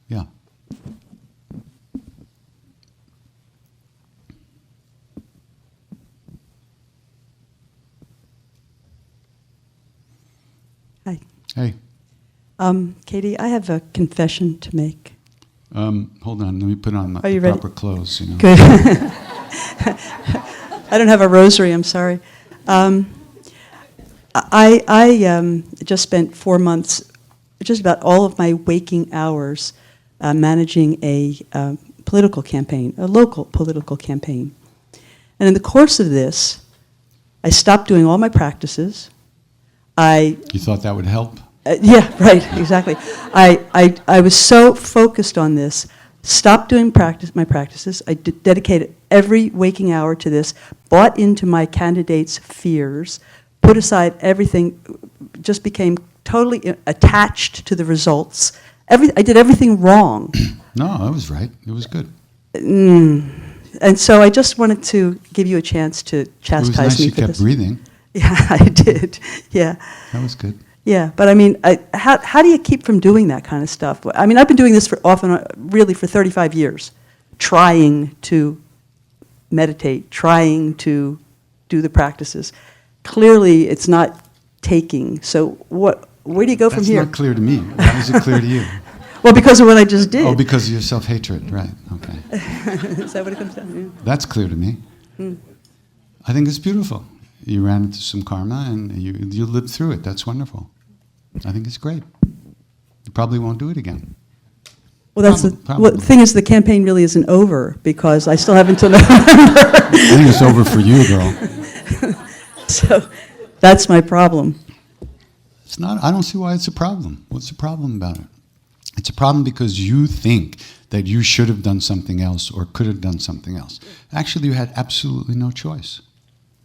yeah. Hi. Hey. Katie, I have a confession to make. Hold on, let me put on Are you the ready? proper clothes. You know. Good. I don't have a rosary, I'm sorry. I just spent 4 months, just about all of my waking hours, managing a political campaign, a local political campaign. And in the course of this, I stopped doing all my practices. You thought that would help? Yeah, right, exactly. I was so focused on this, stopped doing my practices. I dedicated every waking hour to this, bought into my candidate's fears, put aside everything, just became totally attached to the results. I did everything wrong. No, I was right. It was good. And so I just wanted to give you a chance to chastise me for this. It was nice you kept breathing. Yeah, I did. Yeah. That was good. Yeah, but I mean, how do you keep from doing that kind of stuff? I mean, I've been doing this for 35 years, trying to meditate, trying to do the practices. Clearly, it's not taking. So where do you go from here? That's not clear to me. Why is it clear to you? Well, because of what I just did. Oh, because of your self-hatred, right? Okay. Is that what it comes down to? That's clear to me. I think it's beautiful. You ran into some karma and you lived through it. That's wonderful. I think it's great. You probably won't do it again. Well, that's the thing is, the campaign really isn't over because I still have until November. I think it's over for you, girl. So that's my problem. It's not. I don't see why it's a problem. What's the problem about it? It's a problem because you think that you should have done something else or could have done something else. Actually, you had absolutely no choice.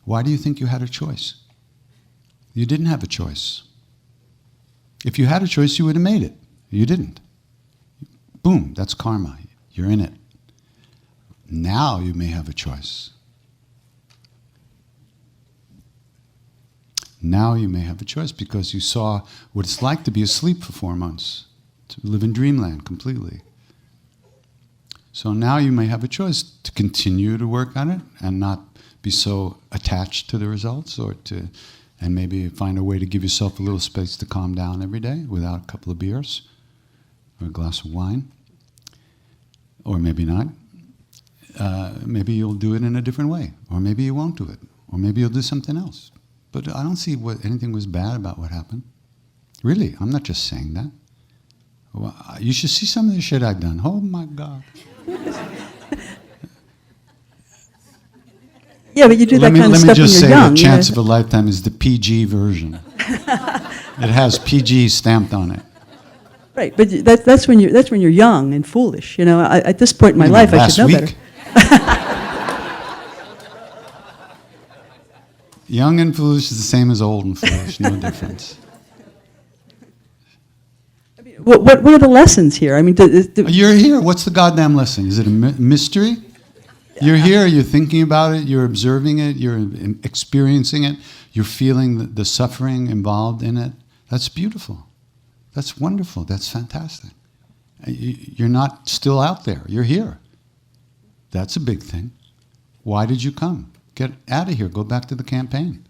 Why do you think you had a choice? You didn't have a choice. If you had a choice, you would have made it. You didn't. Boom, that's karma. You're in it. Now you may have a choice. Now you may have a choice because you saw what it's like to be asleep for 4 months, to live in dreamland completely. So now you may have a choice to continue to work on it and not be so attached to the results, and maybe find a way to give yourself a little space to calm down every day without a couple of beers or a glass of wine. Or maybe not. Maybe you'll do it in a different way. Or maybe you won't do it. Or maybe you'll do something else. But I don't see anything was bad about what happened. Really, I'm not just saying that. Well, you should see some of the shit I've done. Oh my God. Yeah, but you do that kind of stuff when you're young. Let me just say the Chance of a Lifetime is the PG version. It has PG stamped on it. Right, but that's when you're young and foolish. You know, at this point in my life, I should know better. Young and foolish is the same as old and foolish. No difference. What are the lessons here? I mean, you're here. What's the goddamn lesson? Is it a mystery? You're here. You're thinking about it. You're observing it. You're experiencing it. You're feeling the suffering involved in it. That's beautiful. That's wonderful. That's fantastic. You're not still out there. You're here. That's a big thing. Why did you come? Get out of here. Go back to the campaign.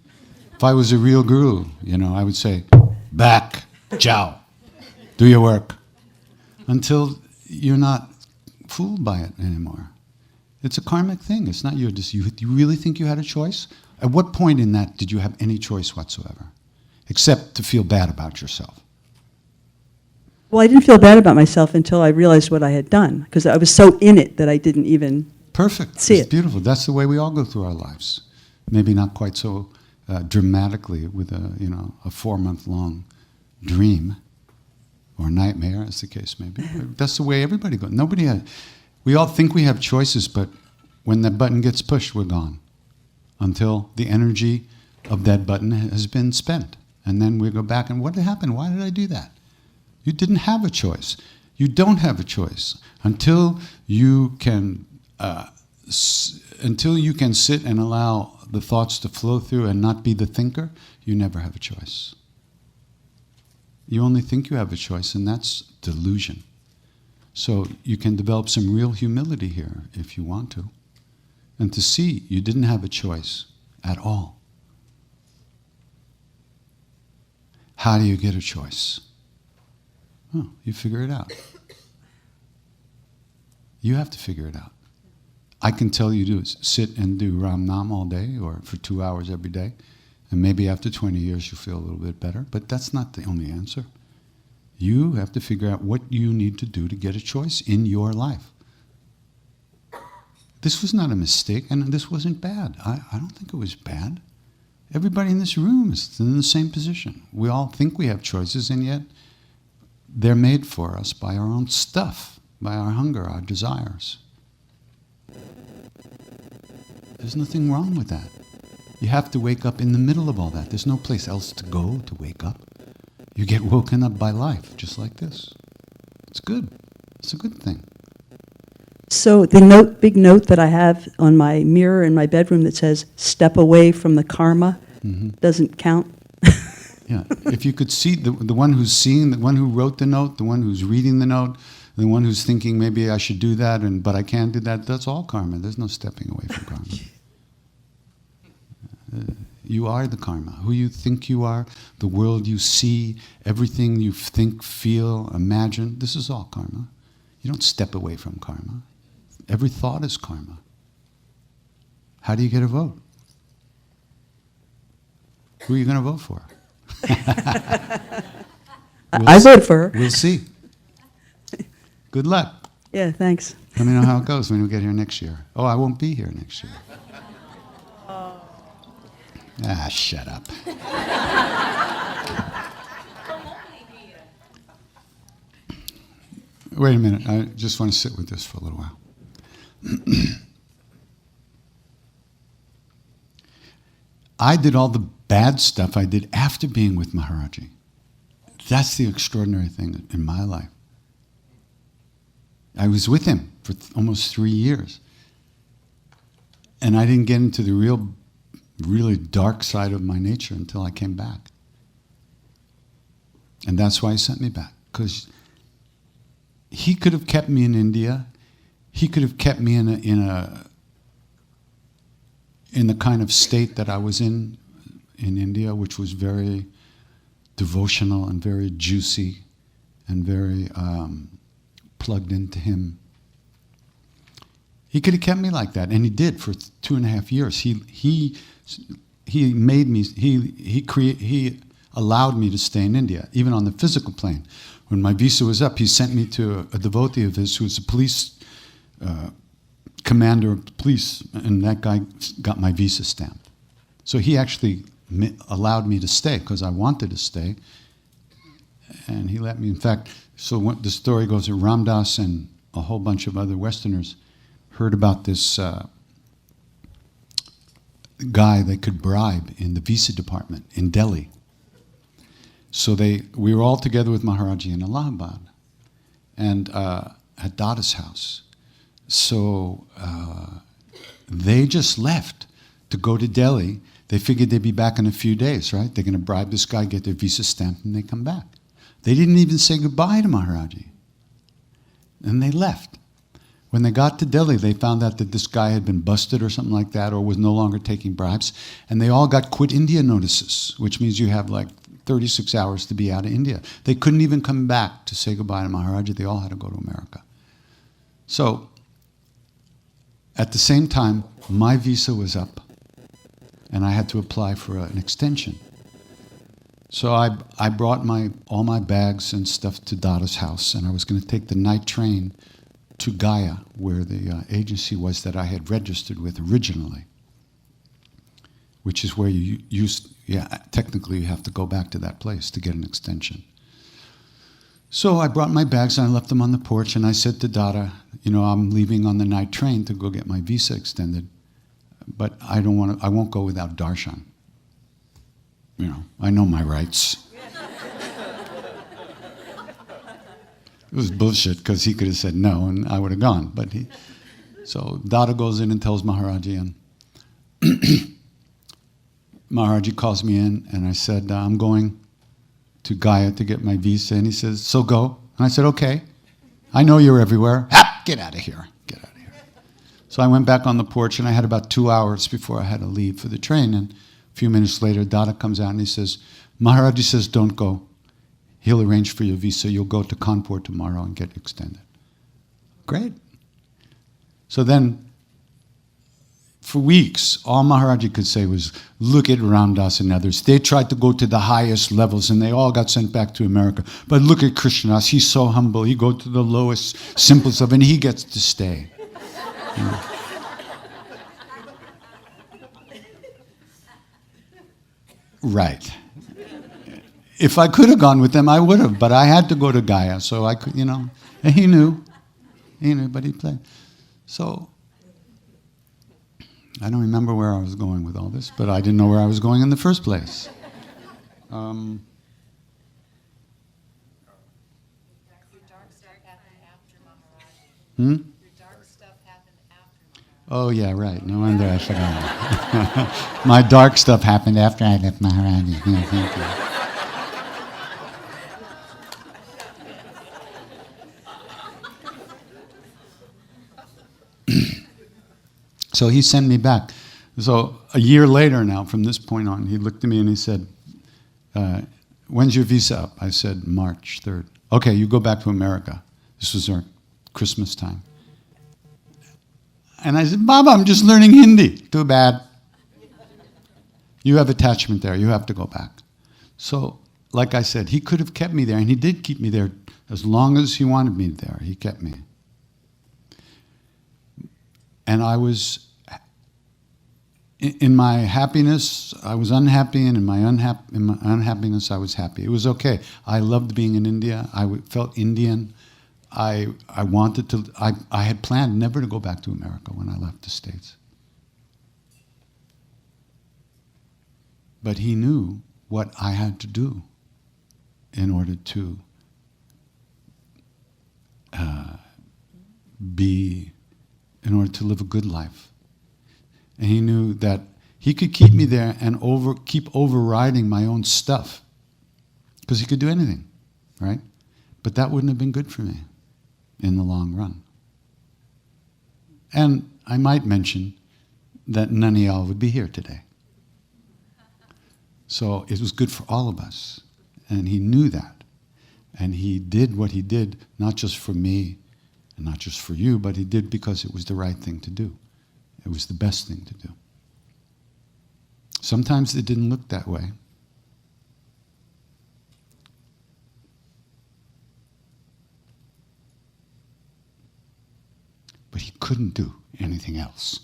If I was a real guru, I would say, back, ciao, do your work. Until you're not fooled by it anymore. It's a karmic thing. It's not you really think you had a choice? At what point in that did you have any choice whatsoever? Except to feel bad about yourself. Well, I didn't feel bad about myself until I realized what I had done, because I was so in it that I didn't even see it. It's beautiful. That's the way we all go through our lives. Maybe not quite so dramatically with a 4-month-long dream or nightmare, as the case may be. That's the way everybody goes. We all think we have choices, but when that button gets pushed, we're gone until the energy of that button has been spent. And then we go back and what happened? Why did I do that? You didn't have a choice. You don't have a choice until you can sit and allow the thoughts to flow through and not be the thinker. You never have a choice. You only think you have a choice, and that's delusion. So you can develop some real humility here if you want to, and to see you didn't have a choice at all. How do you get a choice? Oh, you figure it out. You have to figure it out. I can tell you to sit and do Ram Nam all day or for 2 hours every day, and maybe after 20 years you'll feel a little bit better, but that's not the only answer. You have to figure out what you need to do to get a choice in your life. This was not a mistake, and this wasn't bad. I don't think it was bad. Everybody in this room is in the same position. We all think we have choices, and yet they're made for us by our own stuff, by our hunger, our desires. There's nothing wrong with that. You have to wake up in the middle of all that. There's no place else to go to wake up. You get woken up by life, just like this. It's good. It's a good thing. So the big note that I have on my mirror in my bedroom that says, step away from the karma, doesn't count. Yeah, if you could see the one who's seeing, the one who wrote the note, the one who's reading the note, the one who's thinking maybe I should do that, but I can't do that, that's all karma. There's no stepping away from karma. You are the karma. Who you think you are, the world you see, everything you think, feel, imagine, this is all karma. You don't step away from karma. Every thought is karma. How do you get a vote? Who are you going to vote for? I voted for her. We'll see. Good luck. Yeah, thanks. Let me know how it goes when we get here next year. Oh, I won't be here next year. Shut up. Wait a minute. I just want to sit with this for a little while. I did all the bad stuff I did after being with Maharaji. That's the extraordinary thing in my life. I was with him for almost 3 years. And I didn't get into the real really dark side of my nature until I came back. And that's why he sent me back, because he could have kept me in India. He could have kept me in the kind of state that I was in India, which was very devotional and very juicy and very plugged into him. He could have kept me like that, and he did for 2.5 years. He made me. He allowed me to stay in India, even on the physical plane. When my visa was up, he sent me to a devotee of his who was a police commander of the police, and that guy got my visa stamped. So he actually allowed me to stay because I wanted to stay, and he let me. In fact, so the story goes that Ram Dass and a whole bunch of other Westerners heard about this guy they could bribe in the visa department in Delhi. So we were all together with Maharaj in Allahabad and at Dada's house. So they just left to go to Delhi. They figured they'd be back in a few days, right? They're going to bribe this guy, get their visa stamped, and they come back. They didn't even say goodbye to Maharaji. And they left. When they got to Delhi, they found out that this guy had been busted or something like that, or was no longer taking bribes, and they all got quit India notices, which means you have like 36 hours to be out of India. They couldn't even come back to say goodbye to Maharaji. They all had to go to America. So, at the same time, my visa was up, and I had to apply for an extension. So I brought all my bags and stuff to Dada's house, and I was going to take the night train to Gaya, where the agency was that I had registered with originally, which is where technically you have to go back to that place to get an extension. So I brought my bags and I left them on the porch, and I said to Dada, I'm leaving on the night train to go get my visa extended, but I won't go without darshan. I know my rights. It was bullshit, because he could have said no and I would have gone. So Dada goes in and tells Maharaji, and Maharaji calls me in, and I said, I'm going to Gaya to get my visa. And he says, so go. And I said, okay. I know you're everywhere. Get out of here. Get out of here. So I went back on the porch, and I had about 2 hours before I had to leave for the train. And a few minutes later, Dada comes out and he says, Maharaji says, don't go. He'll arrange for your visa. You'll go to Kanpur tomorrow and get extended. Great. So then, for weeks, all Maharaji could say was, look at Ram Dass and others. They tried to go to the highest levels, and they all got sent back to America. But look at Krishna. He's so humble. He goes to the lowest, simplest of, and he gets to stay. Right. If I could have gone with them, I would have, but I had to go to Gaya, so I could, and he knew, but he played. So, I don't remember where I was going with all this, but I didn't know where I was going in the first place. Your dark stuff happened after Maharaj. Your dark stuff happened after Maharaj. Oh, yeah, right. No wonder I forgot. My dark stuff happened after I left Maharaj. Yeah, thank you. So he sent me back. So a year later now, from this point on, he looked at me and he said, when's your visa up? I said, March 3rd. Okay, you go back to America. This was our Christmas time. And I said, Baba, I'm just learning Hindi. Too bad. You have attachment there. You have to go back. So, like I said, he could have kept me there, and he did keep me there as long as he wanted me there. He kept me. And I was, in my happiness, I was unhappy, and in my unhappiness, I was happy. It was okay. I loved being in India. I felt Indian. I wanted to, I had planned never to go back to America when I left the States. But he knew what I had to do in order to in order to live a good life. And he knew that He could keep me there and keep overriding my own stuff. Because he could do anything, right? But that wouldn't have been good for me in the long run. And I might mention that none of y'all would be here today. So it was good for all of us. And he knew that. And he did what he did, not just for me and not just for you, but he did because it was the right thing to do. It was the best thing to do. Sometimes it didn't look that way. But he couldn't do anything else.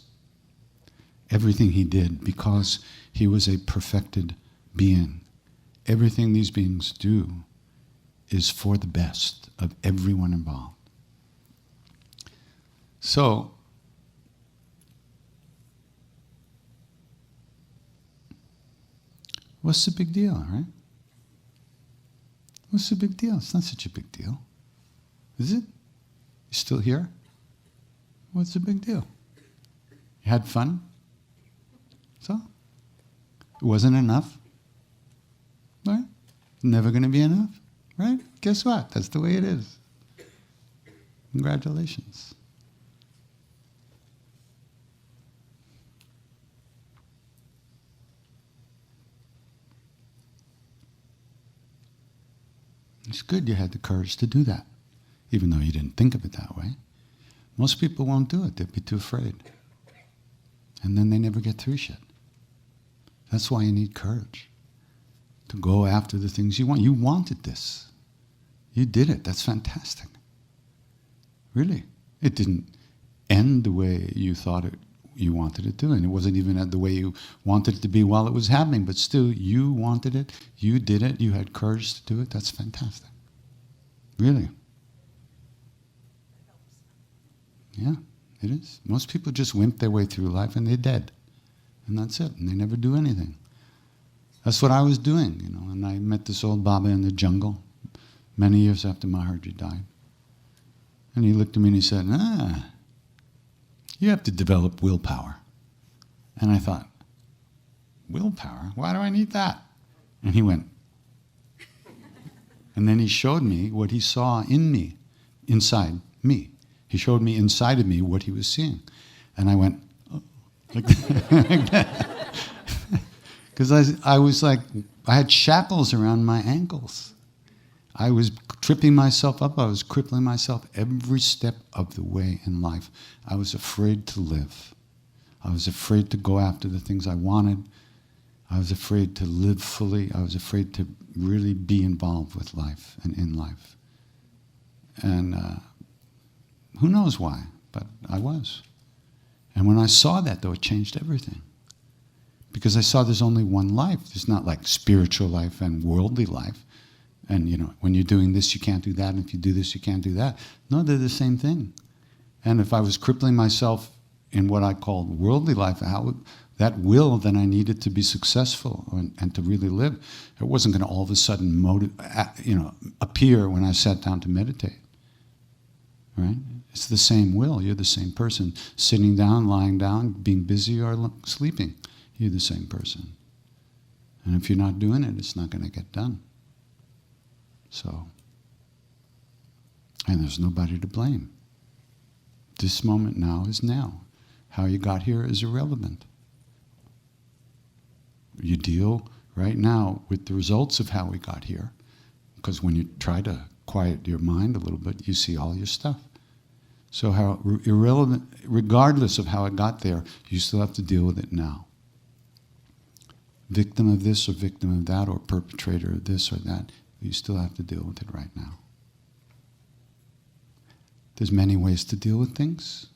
Everything he did, because he was a perfected being, everything these beings do is for the best of everyone involved. So, what's the big deal, right? What's the big deal? It's not such a big deal. Is it? You still here? What's the big deal? You had fun? So? It wasn't enough? Right? Never going to be enough? Right? Guess what? That's the way it is. Congratulations. It's good you had the courage to do that, even though you didn't think of it that way. Most people won't do it. They'd be too afraid. And then they never get through shit. That's why you need courage, to go after the things you want. You wanted this. You did it. That's fantastic. Really. It didn't end the way you thought you wanted it to, and it wasn't even the way you wanted it to be while it was happening, but still, you wanted it, you did it, you had courage to do it. That's fantastic. Really. Yeah, it is. Most people just wimp their way through life and they're dead. And that's it. And they never do anything. That's what I was doing, you know. And I met this old Baba in the jungle many years after Maharaj died. And he looked at me and he said, you have to develop willpower. And I thought, willpower? Why do I need that? And he went. And then he showed me what he saw in me, inside me. He showed me inside of me what he was seeing. And I went, oh, like that. Because I was like, I had shackles around my ankles. I was tripping myself up. I was crippling myself every step of the way in life. I was afraid to live. I was afraid to go after the things I wanted. I was afraid to live fully. I was afraid to really be involved with life and in life. And who knows why, but I was. And when I saw that, though, it changed everything. Because I saw there's only one life. There's not like spiritual life and worldly life. And, you know, when you're doing this, you can't do that. And if you do this, you can't do that. No, they're the same thing. And if I was crippling myself in what I called worldly life, that will, then I needed to be successful and to really live. It wasn't going to all of a sudden appear when I sat down to meditate. Right? It's the same will. You're the same person. Sitting down, lying down, being busy, or sleeping. You're the same person. And if you're not doing it, it's not going to get done. So, and there's nobody to blame. This moment now is now. How you got here is irrelevant. You deal right now with the results of how we got here. Because when you try to quiet your mind a little bit, you see all your stuff. So how irrelevant, regardless of how it got there, you still have to deal with it now. Victim of this or victim of that or perpetrator of this or that, you still have to deal with it right now. There's many ways to deal with things.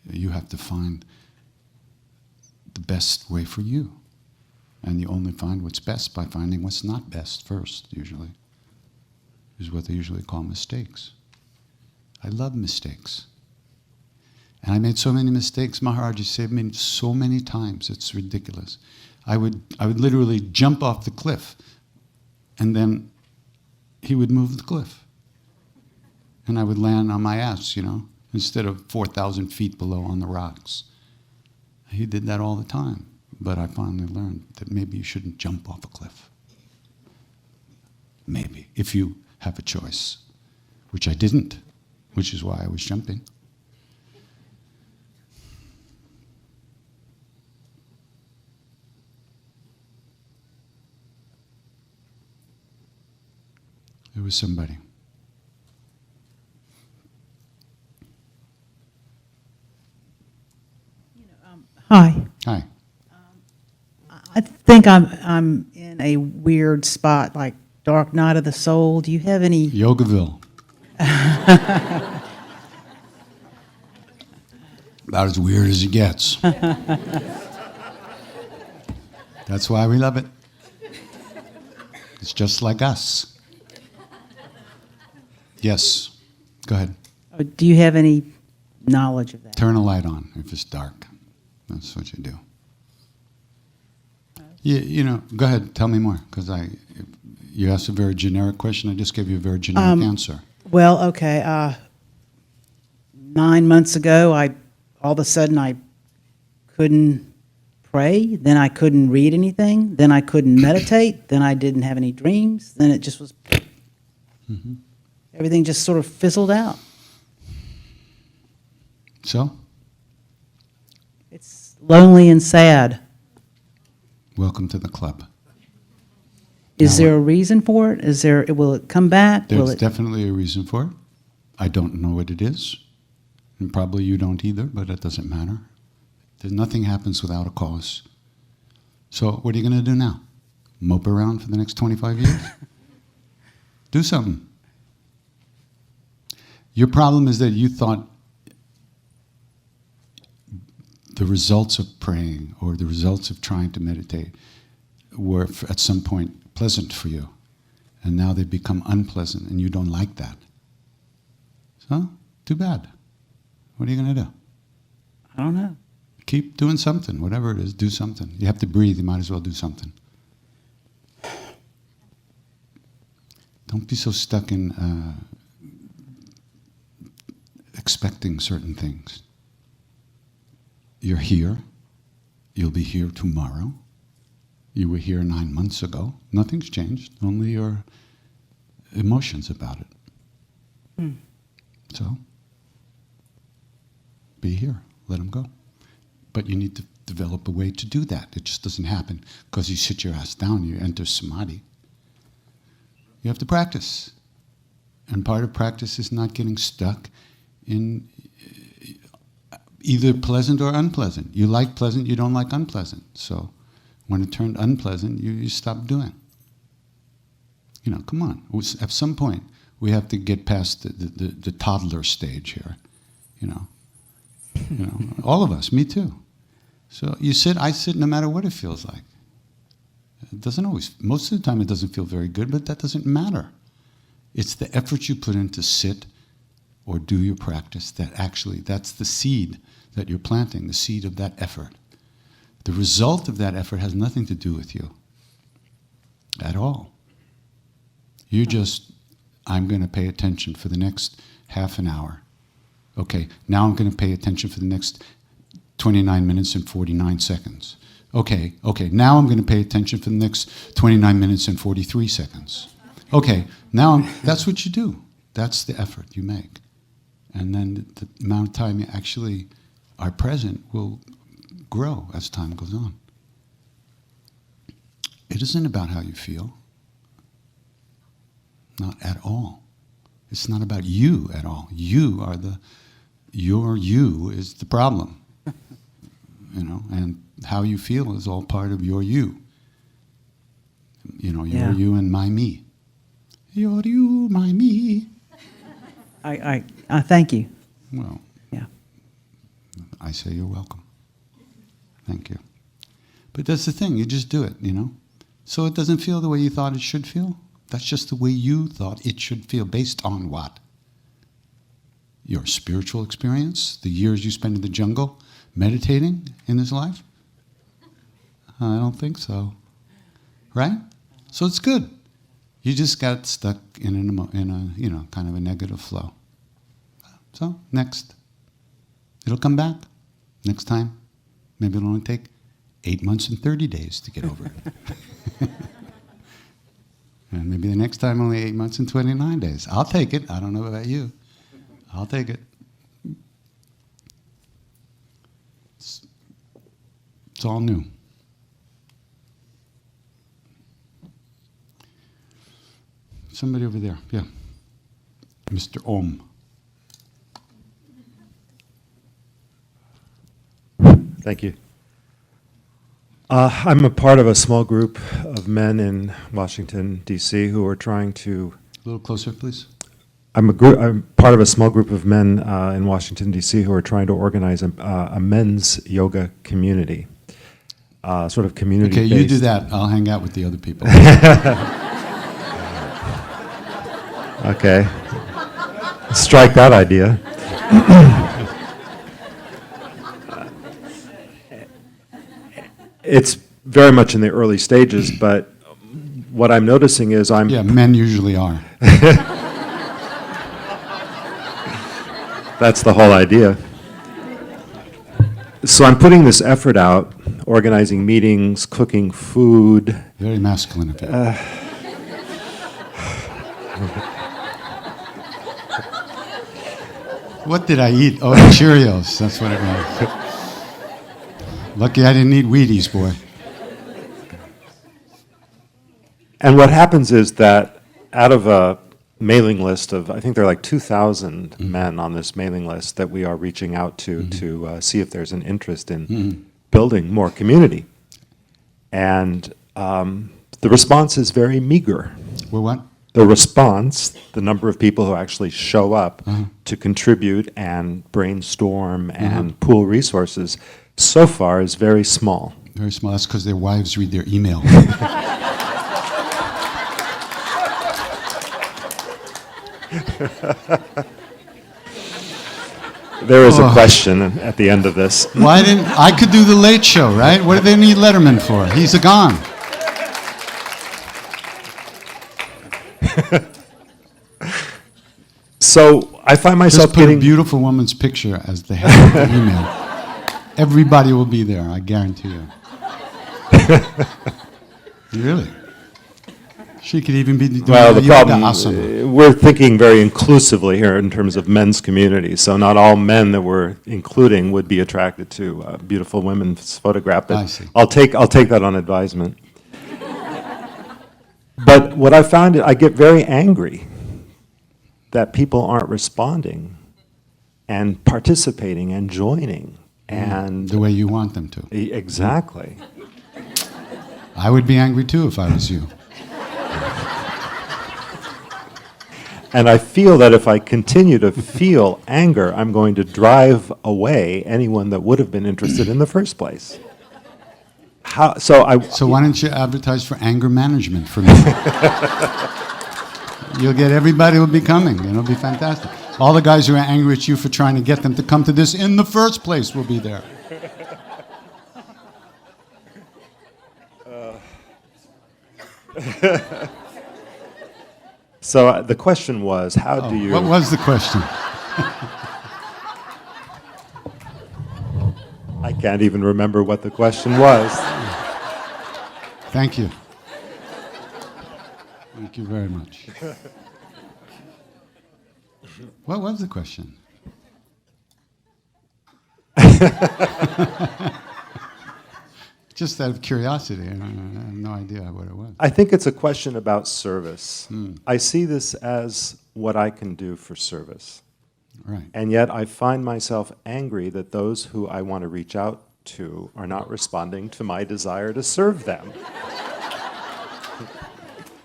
You have to find the best way for you. And you only find what's best by finding what's not best first, usually. Is what they usually call mistakes. I love mistakes. And I made so many mistakes. Maharaj saved me so many times, it's ridiculous. I would literally jump off the cliff, and then he would move the cliff. And I would land on my ass, you know, instead of 4,000 feet below on the rocks. He did that all the time. but I finally learned that maybe you shouldn't jump off a cliff. Maybe, if you have a choice, which I didn't, which is why I was jumping. There was somebody. Hi. Hi. I think I'm in a weird spot, like dark night of the soul. Do you have any? Yogaville. About as weird as it gets. That's why we love it. It's just like us. Yes. Go ahead. Do you have any knowledge of that? Turn a light on if it's dark. That's what you do. You know, go ahead, tell me more, because you asked a very generic question. I just gave you a very generic answer. Well, okay. 9 months ago, all of a sudden I couldn't pray. Then I couldn't read anything. Then I couldn't meditate. Then I didn't have any dreams. Then it just was. Mm-hmm. Everything just sort of fizzled out. So? It's lonely and sad. Welcome to the club. Is Now there a reason for it? Will it come back? There's definitely a reason for it. I don't know what it is. And probably you don't either, but it doesn't matter. Nothing happens without a cause. So what are you going to do now? Mope around for the next 25 years? Do something. Your problem is that you thought the results of praying or the results of trying to meditate were at some point pleasant for you. And now they become unpleasant and you don't like that. So, too bad. What are you going to do? I don't know. Keep doing something, whatever it is, do something. You have to breathe, you might as well do something. Don't be so stuck in expecting certain things. You're here. You'll be here tomorrow. You were here 9 months ago. Nothing's changed, only your emotions about it. So, be here. Let them go. But you need to develop a way to do that. It just doesn't happen because you sit your ass down, you enter samadhi. You have to practice. And part of practice is not getting stuck in either pleasant or unpleasant. You like pleasant, you don't like unpleasant. So when it turned unpleasant, you stop doing. You know, come on. At some point, we have to get past the toddler stage here. You know, all of us, me too. So you sit, I sit, no matter what it feels like. It doesn't always, most of the time it doesn't feel very good, but that doesn't matter. It's the effort you put in to sit or do your practice that actually, that's the seed that you're planting, the seed of that effort. The result of that effort has nothing to do with you at all. You just, I'm going to pay attention for the next half an hour. Okay, now I'm going to pay attention for the next 29 minutes and 49 seconds. Okay, now I'm going to pay attention for the next 29 minutes and 43 seconds. Okay, now that's what you do. That's the effort you make. And then the amount of time you actually are present will grow as time goes on. It isn't about how you feel. Not at all. It's not about you at all. Your you is the problem. You know, and how you feel is all part of your you. You know, your you and my me. Your you, my me. I thank you. Well, yeah. I say you're welcome. Thank you. But that's the thing, you just do it, you know. So it doesn't feel the way you thought it should feel. That's just the way you thought it should feel. Based on what? Your spiritual experience? The years you spent in the jungle meditating in this life? I don't think so. Right? So it's good. You just got stuck in a you know, kind of a negative flow. So, next. It'll come back. Next time. Maybe it'll only take 8 months and 30 days to get over it. And maybe the next time only 8 months and 29 days. I'll take it. I don't know about you. I'll take it. It's all new. Somebody over there. Yeah. Mr. Om. Thank you. I'm a part of a small group of men in Washington, D.C. who are trying to... A little closer, please. I'm part of a small group of men in Washington, D.C. who are trying to organize a men's yoga community. Sort of community. Okay, you do that. I'll hang out with the other people. Okay. Strike that idea. It's very much in the early stages, but what I'm noticing is Yeah, men usually are. That's the whole idea. So I'm putting this effort out, organizing meetings, cooking food. Very masculine of you. What did I eat? Oh, Cheerios. That's what it was. Lucky I didn't eat Wheaties, boy. And what happens is that out of a mailing list of, I think there are like 2,000 men on this mailing list that we are reaching out to see if there's an interest in building more community. And the response is very meager. Well, what? The response, the number of people who actually show up to contribute and brainstorm and pool resources, so far is very small. Very small. That's because their wives read their email. There is a question at the end of this. Why didn't I could do the Late Show, right? What do they need Letterman for? He's a gone. So I find myself Just put getting a beautiful woman's picture as the head of the email. Everybody will be there, I guarantee you. Really? She could even be doing well, the yoga problem, asana. we're thinking very inclusively here in terms of men's communities. So not all men that we're including would be attracted to beautiful women's photograph. But I see. I'll take that on advisement. But what I found, I get very angry that people aren't responding and participating and joining. And the way you want them to. Exactly. I would be angry too if I was you. And I feel that if I continue to feel anger, I'm going to drive away anyone that would have been interested in the first place. So why don't you advertise for anger management for me? You'll get everybody will be coming. It'll be fantastic. All the guys who are angry at you for trying to get them to come to this in the first place will be there. So the question was, how do you... What was the question? I can't even remember what the question was. Thank you. Thank you very much. What was the question? Just out of curiosity, I have no idea what it was. I think it's a question about service. I see this as what I can do for service. Right. And yet I find myself angry that those who I want to reach out to are not responding to my desire to serve them.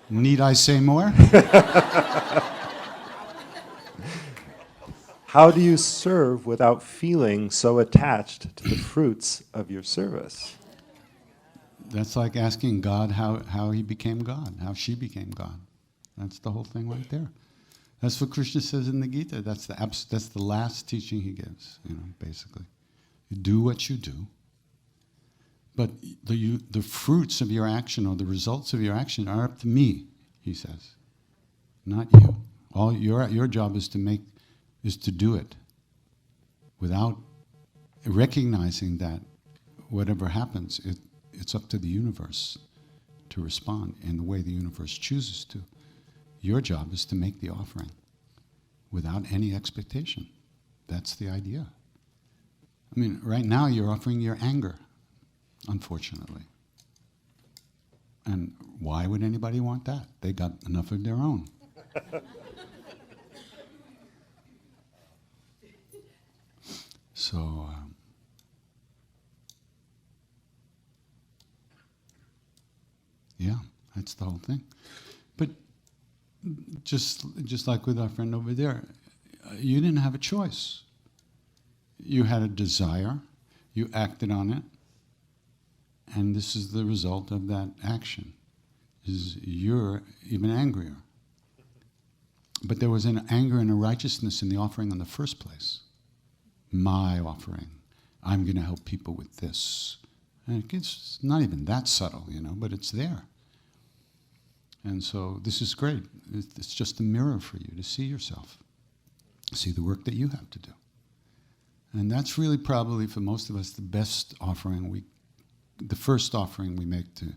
Need I say more? How do you serve without feeling so attached to the fruits of your service? That's like asking God how he became God, how she became God. That's the whole thing right there. That's what Krishna says in the Gita. That's the last teaching he gives, basically. You do what you do, but the fruits of your action or the results of your action are up to me, he says, not you. All your job is to do it without recognizing that whatever happens, it's up to the universe to respond in the way the universe chooses to. Your job is to make the offering without any expectation. That's the idea. I mean, right now you're offering your anger, unfortunately. And why would anybody want that? They got enough of their own. So, yeah, that's the whole thing. But just like with our friend over there, you didn't have a choice. You had a desire, you acted on it, and this is the result of that action, is you're even angrier. But there was an anger and a righteousness in the offering in the first place. My offering. I'm going to help people with this. And it's not even that subtle, but it's there. And so this is great. It's just a mirror for you to see yourself, see the work that you have to do. And that's really probably, for most of us, the best offering the first offering we make to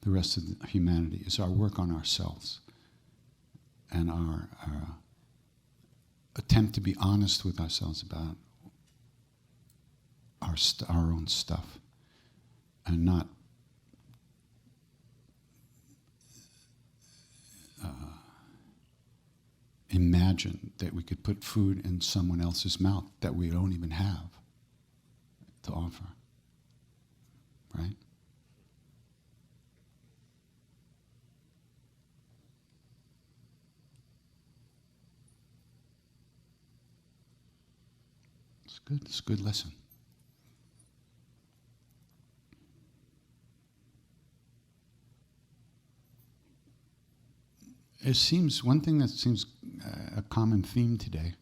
the rest of humanity is our work on ourselves and our attempt to be honest with ourselves about our own stuff and not imagine that we could put food in someone else's mouth that we don't even have to offer. Right? It's good. It's a good lesson. It seems, one thing that seems a common theme today,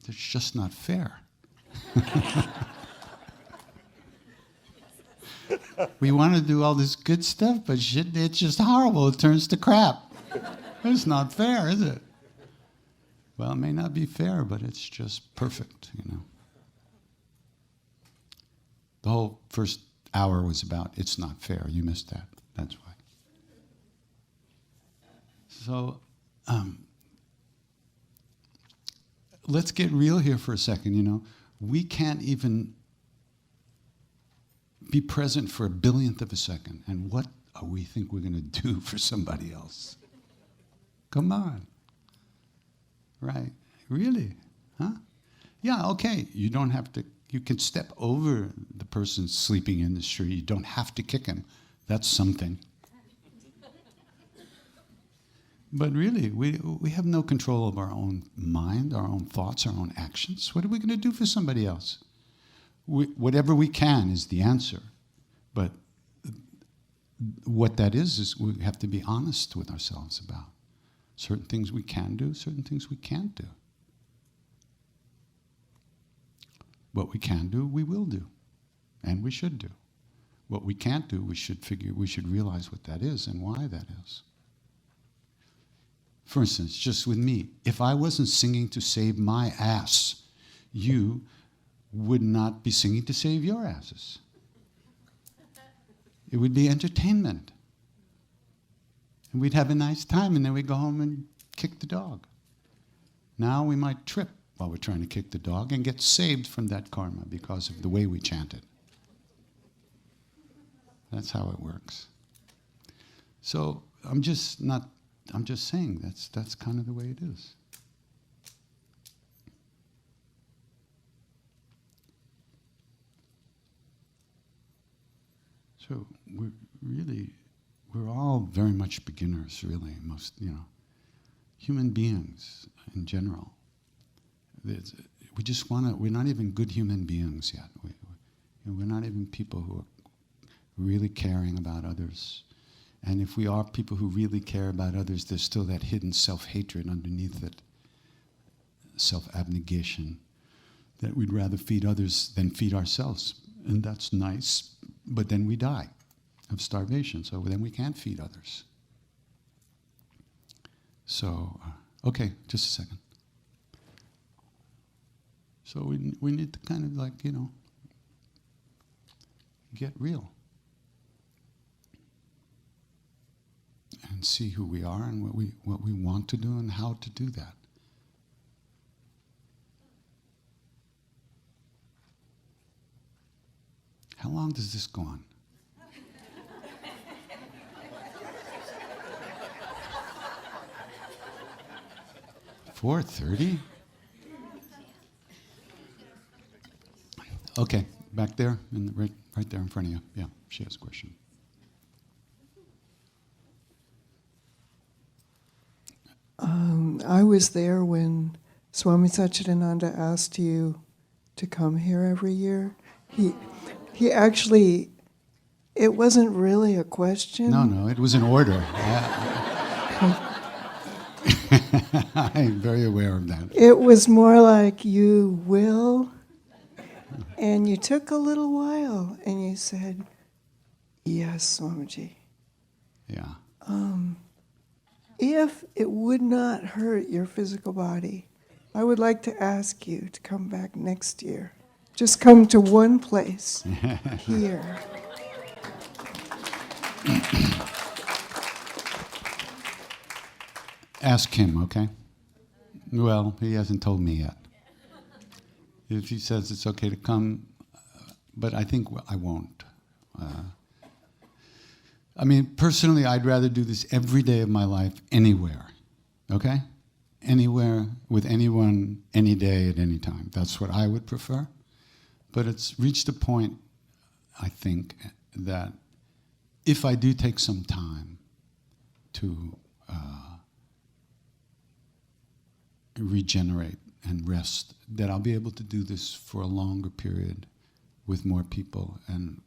it's just not fair. We want to do all this good stuff, but shit, it's just horrible. It turns to crap. It's not fair, is it? Well, it may not be fair, but it's just perfect, The whole first hour was about, it's not fair. You missed that. That's why. So, let's get real here for a second, We can't even be present for a billionth of a second. And what do we think we're going to do for somebody else? Come on. Right. Really? Huh? Yeah, okay. You don't have to, you can step over the person sleeping in the street. You don't have to kick him. That's something. But really, we have no control of our own mind, our own thoughts, our own actions. What are we going to do for somebody else? Whatever we can is the answer. But what that is we have to be honest with ourselves about. Certain things we can do, certain things we can't do. What we can do, we will do. And we should do. What we can't do, we should realize what that is and why that is. For instance, just with me, if I wasn't singing to save my ass, you would not be singing to save your asses. It would be entertainment. And we'd have a nice time, and then we'd go home and kick the dog. Now we might trip while we're trying to kick the dog and get saved from that karma because of the way we chanted. That's how it works. So I'm just saying that's kind of the way it is. So we're all very much beginners, really, most, human beings in general. We're not even good human beings yet. We're not even people who are really caring about others. And if we are people who really care about others, there's still that hidden self-hatred underneath it, self-abnegation, that we'd rather feed others than feed ourselves. And that's nice, but then we die of starvation, so then we can't feed others. So, okay, just a second. So we need to kind of get real and see who we are and what we want to do and how to do that. How long does this go on? $4:30? Okay, back there, right there in front of you. Yeah, she has a question. I was there when Swami Satchidananda asked you to come here every year. He actually, it wasn't really a question. No, it was an order. I'm very aware of that. It was more like, you will, and you took a little while, and you said, yes, Swamiji. Yeah. If it would not hurt your physical body, I would like to ask you to come back next year. Just come to one place, here. Ask him, okay? Well, he hasn't told me yet. If he says it's okay to come, but I think I won't. I mean, personally, I'd rather do this every day of my life, anywhere, okay? Anywhere, with anyone, any day, at any time. That's what I would prefer. But it's reached a point, I think, that if I do take some time to regenerate and rest, that I'll be able to do this for a longer period with more people and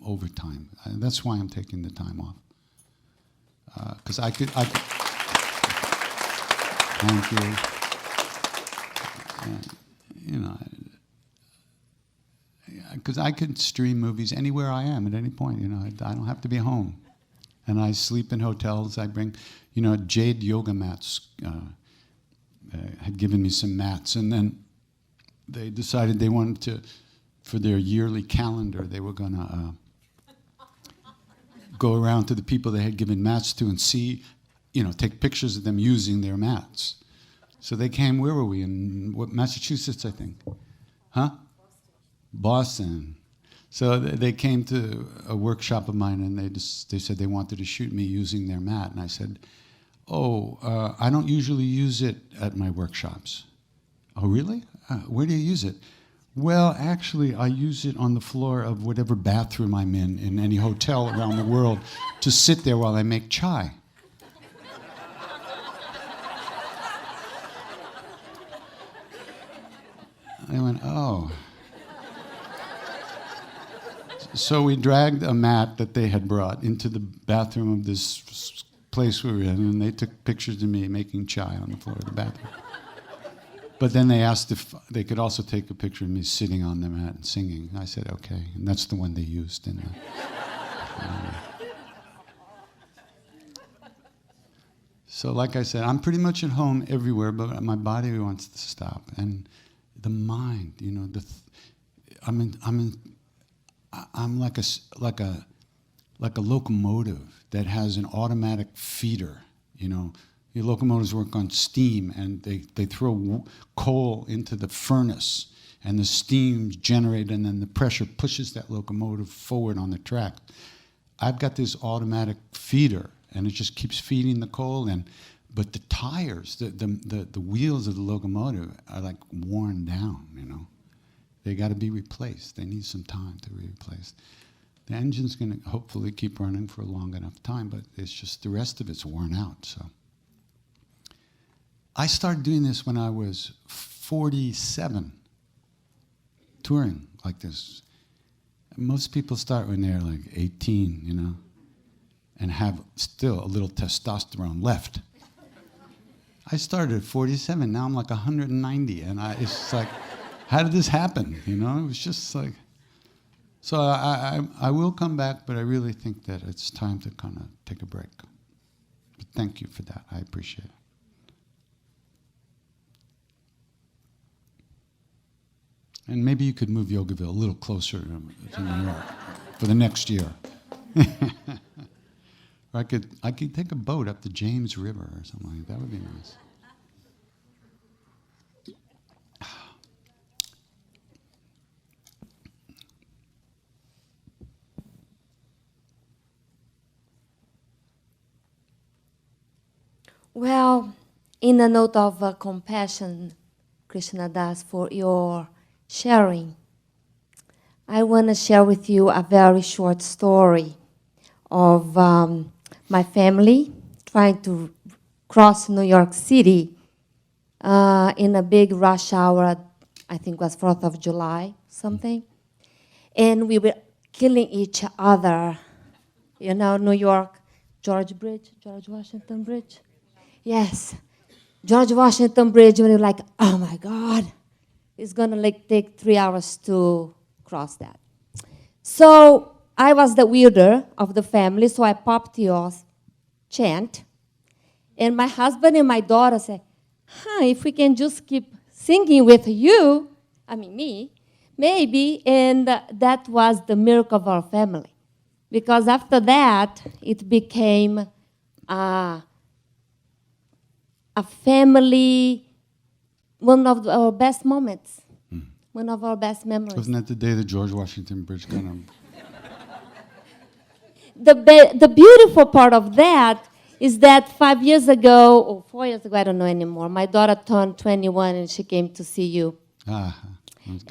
over time. That's why I'm taking the time off. Because I could, thank you. You know, because I could stream movies anywhere I am at any point. You know, I don't have to be home. And I sleep in hotels. I bring, you know, jade yoga mats. Had given me some mats, and then they decided they wanted to, for their yearly calendar, they were going to go around to the people they had given mats to and see, you know, take pictures of them using their mats. So they came, where were we? In Massachusetts, I think. Huh? Boston. So they came to a workshop of mine, and they said they wanted to shoot me using their mat. And I said, I don't usually use it at my workshops. Oh, really? Where do you use it? Well, actually, I use it on the floor of whatever bathroom I'm in any hotel around the world, to sit there while I make chai. I went, oh. So we dragged a mat that they had brought into the bathroom of this place we were in, and they took pictures of me making chai on the floor of the bathroom. But then they asked if they could also take a picture of me sitting on the mat and singing. I said, okay, and that's the one they used. So like I said, I'm pretty much at home everywhere, but my body wants to stop. And the mind, you know, I'm like a locomotive that has an automatic feeder, you know. Your locomotives work on steam, and they throw coal into the furnace, and the steam's generated, and then the pressure pushes that locomotive forward on the track. I've got this automatic feeder, and it just keeps feeding the coal, but the tires, the wheels of the locomotive are like worn down, you know. They got to be replaced. They need some time to be replaced. The engine's going to hopefully keep running for a long enough time, but it's just the rest of it's worn out. So I started doing this when I was 47, touring like this. Most people start when they're like 18, you know, and have still a little testosterone left. I started at 47. Now I'm like 190, and it's like, how did this happen? You know, it was just like. So I will come back, but I really think that it's time to kind of take a break. But thank you for that. I appreciate it. And maybe you could move Yogaville a little closer to New York. for the next year. Or I could take a boat up the James River or something like that. That would be nice. Well, in a note of compassion, Krishna Das, for your sharing, I want to share with you a very short story of my family trying to cross New York City in a big rush hour, I think it was 4th of July, something. And we were killing each other. You know, New York, George Washington Bridge. Yes, George Washington Bridge, when you're like, oh my God, it's gonna take 3 hours to cross that. So I was the weirder of the family, so I popped your chant. And my husband and my daughter said, if we can just keep singing with you, me, maybe, and that was the miracle of our family. Because after that, it became a family, one of our best moments, one of our best memories. Wasn't that the day the George Washington Bridge kind of... The beautiful part of that is that 5 years ago, or 4 years ago, I don't know anymore, my daughter turned 21 and she came to see you.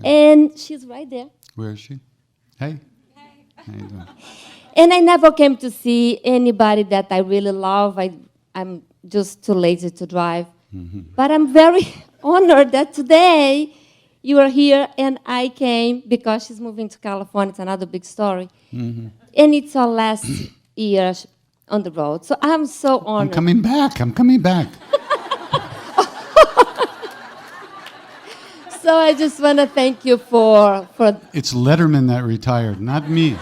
And she's right there. Where is she? Hey. How you doing? And I never came to see anybody that I really love. I'm just too lazy to drive. But I'm very honored that today you are here and I came because she's moving to California. It's another big story. And it's our last year on the road. So I'm so honored. I'm coming back. So I just want to thank you for... It's Letterman that retired, not me.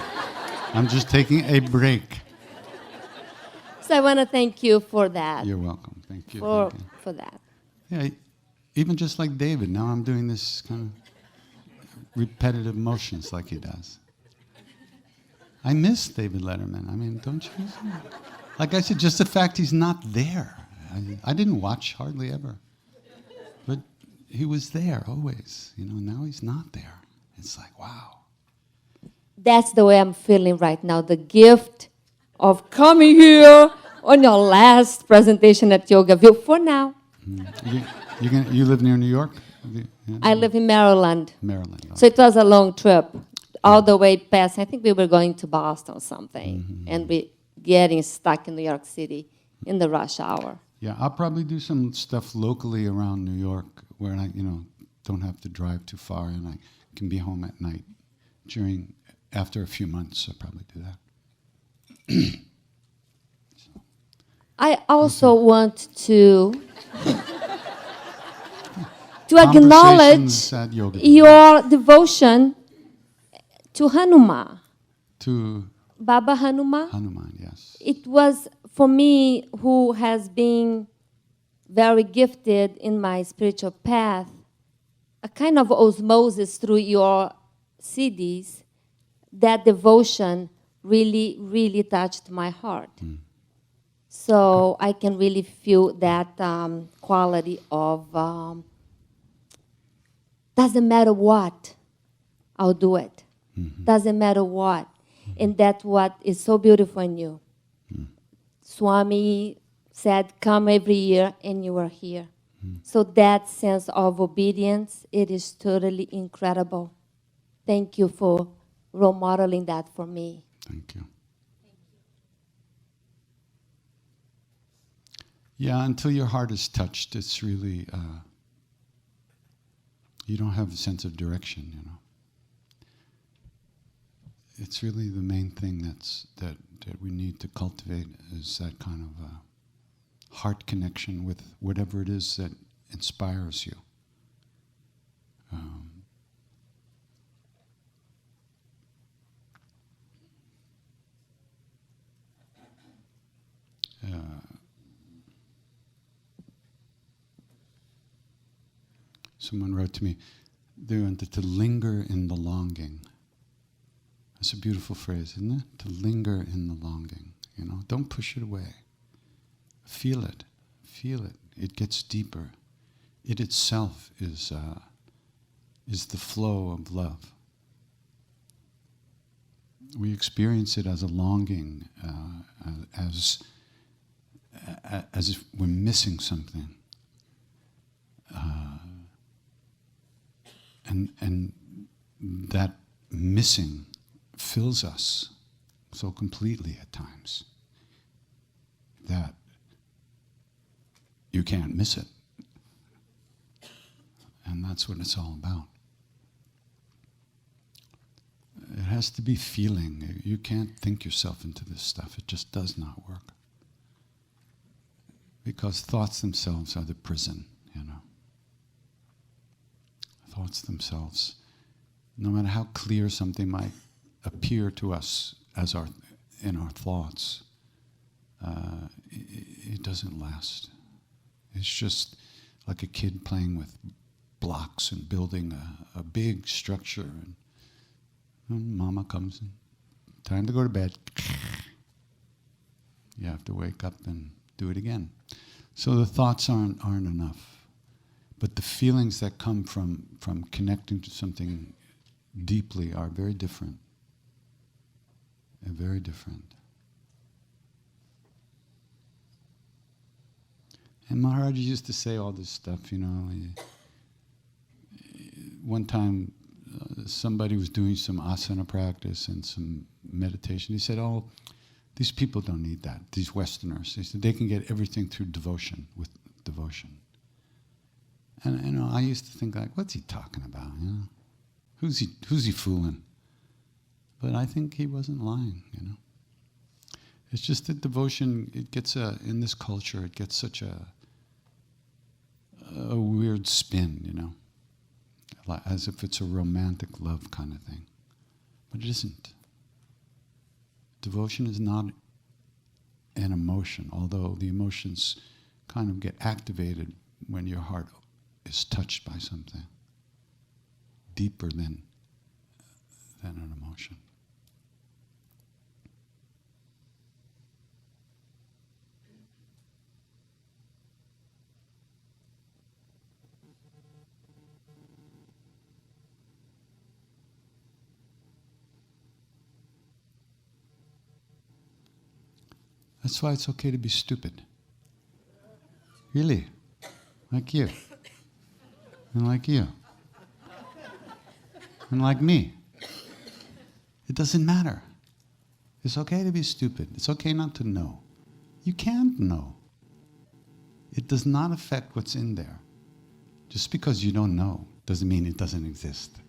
I'm just taking a break. So I want to thank you for that. You're welcome. Thank you. For that. Yeah, even just like David, now I'm doing this kind of repetitive motions like he does. I miss David Letterman. Don't you? Like I said, just the fact he's not there. I didn't watch hardly ever. But he was there always. Now he's not there. It's like, wow. That's the way I'm feeling right now. The gift of coming here on your last presentation at Yogaville for now. You live near New York? Yeah. I live in Maryland. Maryland. So it was a long trip, all the way past. I think we were going to Boston or something, and we getting stuck in New York City in the rush hour. Yeah, I'll probably do some stuff locally around New York where I, don't have to drive too far and I can be home at night. After a few months, I'll probably do that. I also want to acknowledge your devotion to Hanuma. To Baba Hanuma. Hanuman, yes. It was, for me, who has been very gifted in my spiritual path, a kind of osmosis through your CDs. That devotion really, really touched my heart. So I can really feel that quality of doesn't matter what, I'll do it. Doesn't matter what. And that's what is so beautiful in you. Swami said, come every year, and you are here. So that sense of obedience, it is totally incredible. Thank you for role modeling that for me. Thank you. Yeah, until your heart is touched, it's really, you don't have a sense of direction, It's really the main thing that we need to cultivate is that kind of heart connection with whatever it is that inspires you. Someone wrote to me, they wanted to linger in the longing. That's a beautiful phrase, isn't it? To linger in the longing. Don't push it away. Feel it. Feel it. It gets deeper. It itself is the flow of love. We experience it as a longing, as if we're missing something. And that missing fills us so completely at times that you can't miss it. And that's what it's all about. It has to be feeling. You can't think yourself into this stuff. It just does not work. Because thoughts themselves are the prison, Thoughts themselves, no matter how clear something might appear to us in our thoughts, it doesn't last. It's just like a kid playing with blocks and building a big structure. And mama comes in, time to go to bed. You have to wake up and do it again. So the thoughts aren't enough. But the feelings that come from connecting to something deeply are very different. They're very different. And Maharaj used to say all this stuff, One time, somebody was doing some asana practice and some meditation. He said, "Oh, these people don't need that, these Westerners." He said, "They can get everything through devotion, with devotion." And I used to think, what's he talking about? Who's he fooling? But I think he wasn't lying. It's just that devotion, it gets in this culture, it gets such a weird spin, as if it's a romantic love kind of thing. But it isn't. Devotion is not an emotion, although the emotions kind of get activated when your heart is touched by something deeper than an emotion. That's why it's okay to be stupid. Really. Like you. And like you. And like me. It doesn't matter. It's okay to be stupid. It's okay not to know. You can't know. It does not affect what's in there. Just because you don't know doesn't mean it doesn't exist.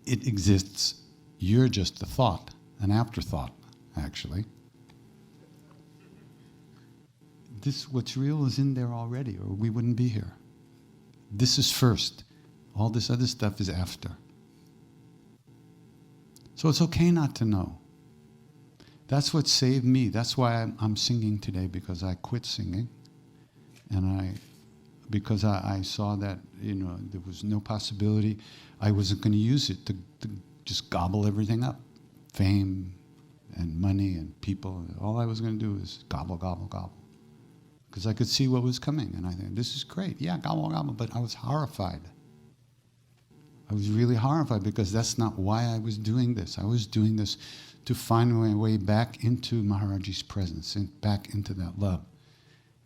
It exists. You're just a thought, an afterthought, actually. What's real is in there already, or we wouldn't be here. This is first. All this other stuff is after. So it's okay not to know. That's what saved me. That's why I'm singing today, because I quit singing. And because I saw that, there was no possibility. I wasn't going to use it to just gobble everything up. Fame and money and people. All I was going to do was gobble, gobble, gobble. Because I could see what was coming, and I think, this is great. Yeah, gobble, gobble. But I was horrified. I was really horrified, because that's not why I was doing this. I was doing this to find my way back into Maharaj's presence, and back into that love.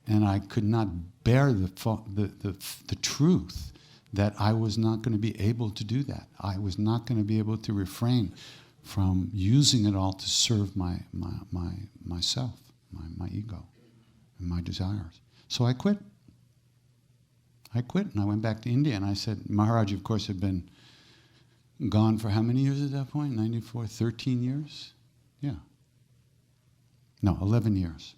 And I could not bear the truth that I was not going to be able to do that. I was not going to be able to refrain from using it all to serve myself, my ego. My desires. So I quit. And I went back to India, and I said, Maharaj, of course, had been gone for how many years at that point? 94, 13 years? Yeah. No, 11 years.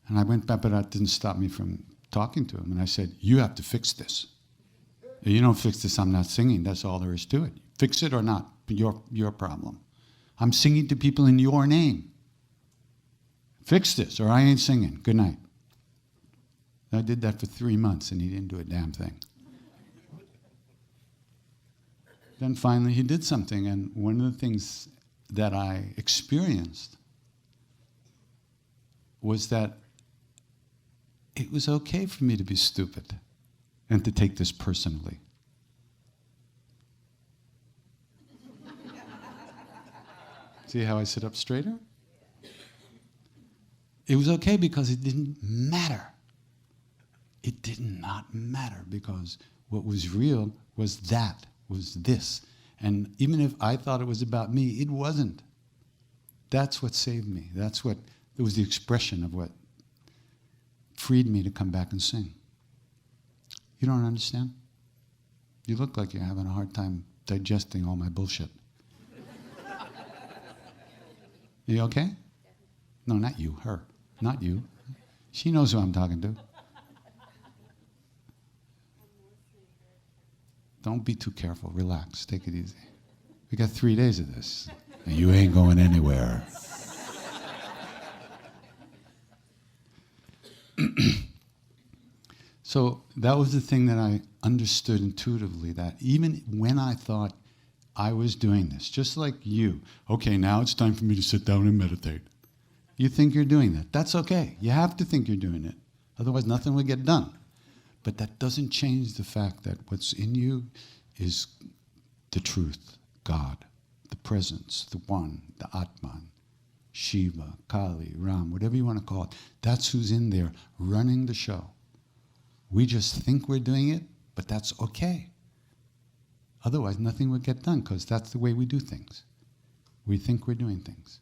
And I went back, but that didn't stop me from talking to him. And I said, you have to fix this. If you don't fix this, I'm not singing. That's all there is to it. Fix it or not, your problem. I'm singing to people in your name. Fix this, or I ain't singing. Good night. I did that for 3 months, and he didn't do a damn thing. Then finally he did something, and one of the things that I experienced was that it was okay for me to be stupid and to take this personally. See how I sit up straighter? It was okay because it didn't matter. It did not matter because what was real was this. And even if I thought it was about me, it wasn't. That's what saved me. It was the expression of what freed me to come back and sing. You don't understand? You look like you're having a hard time digesting all my bullshit. You okay? No, not you, her. Not you. She knows who I'm talking to. Don't be too careful. Relax. Take it easy. We got 3 days of this. And you ain't going anywhere. So that was the thing that I understood intuitively, that even when I thought I was doing this, just like you, okay, now it's time for me to sit down and meditate. You think you're doing that. That's okay. You have to think you're doing it. Otherwise, nothing will get done. But that doesn't change the fact that what's in you is the truth, God, the presence, the one, the Atman, Shiva, Kali, Ram, whatever you want to call it. That's who's in there running the show. We just think we're doing it, but that's okay. Otherwise, nothing would get done because that's the way we do things. We think we're doing things.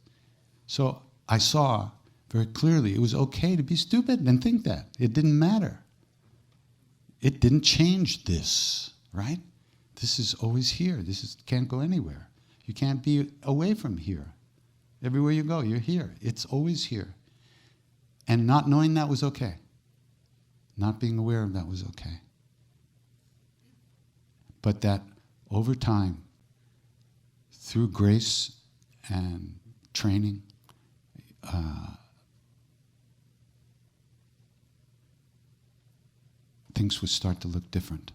So I saw very clearly it was okay to be stupid and think that. It didn't matter. It didn't change this, right? This is always here. Can't go anywhere. You can't be away from here. Everywhere you go, you're here. It's always here. And not knowing that was okay. Not being aware of that was okay. But that over time, through grace and training, things would start to look different.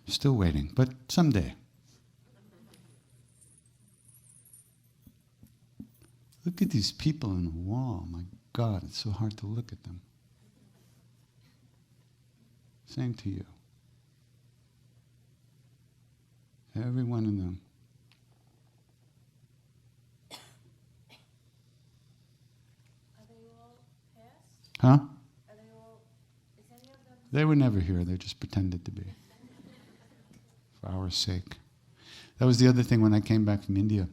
Still waiting, but someday. Look at these people on the wall. My God, it's so hard to look at them. Same to you. Every one of them. Are they all past? Huh? Are they all, is any of them? They were never here. They just pretended to be. For our sake. That was the other thing when I came back from India.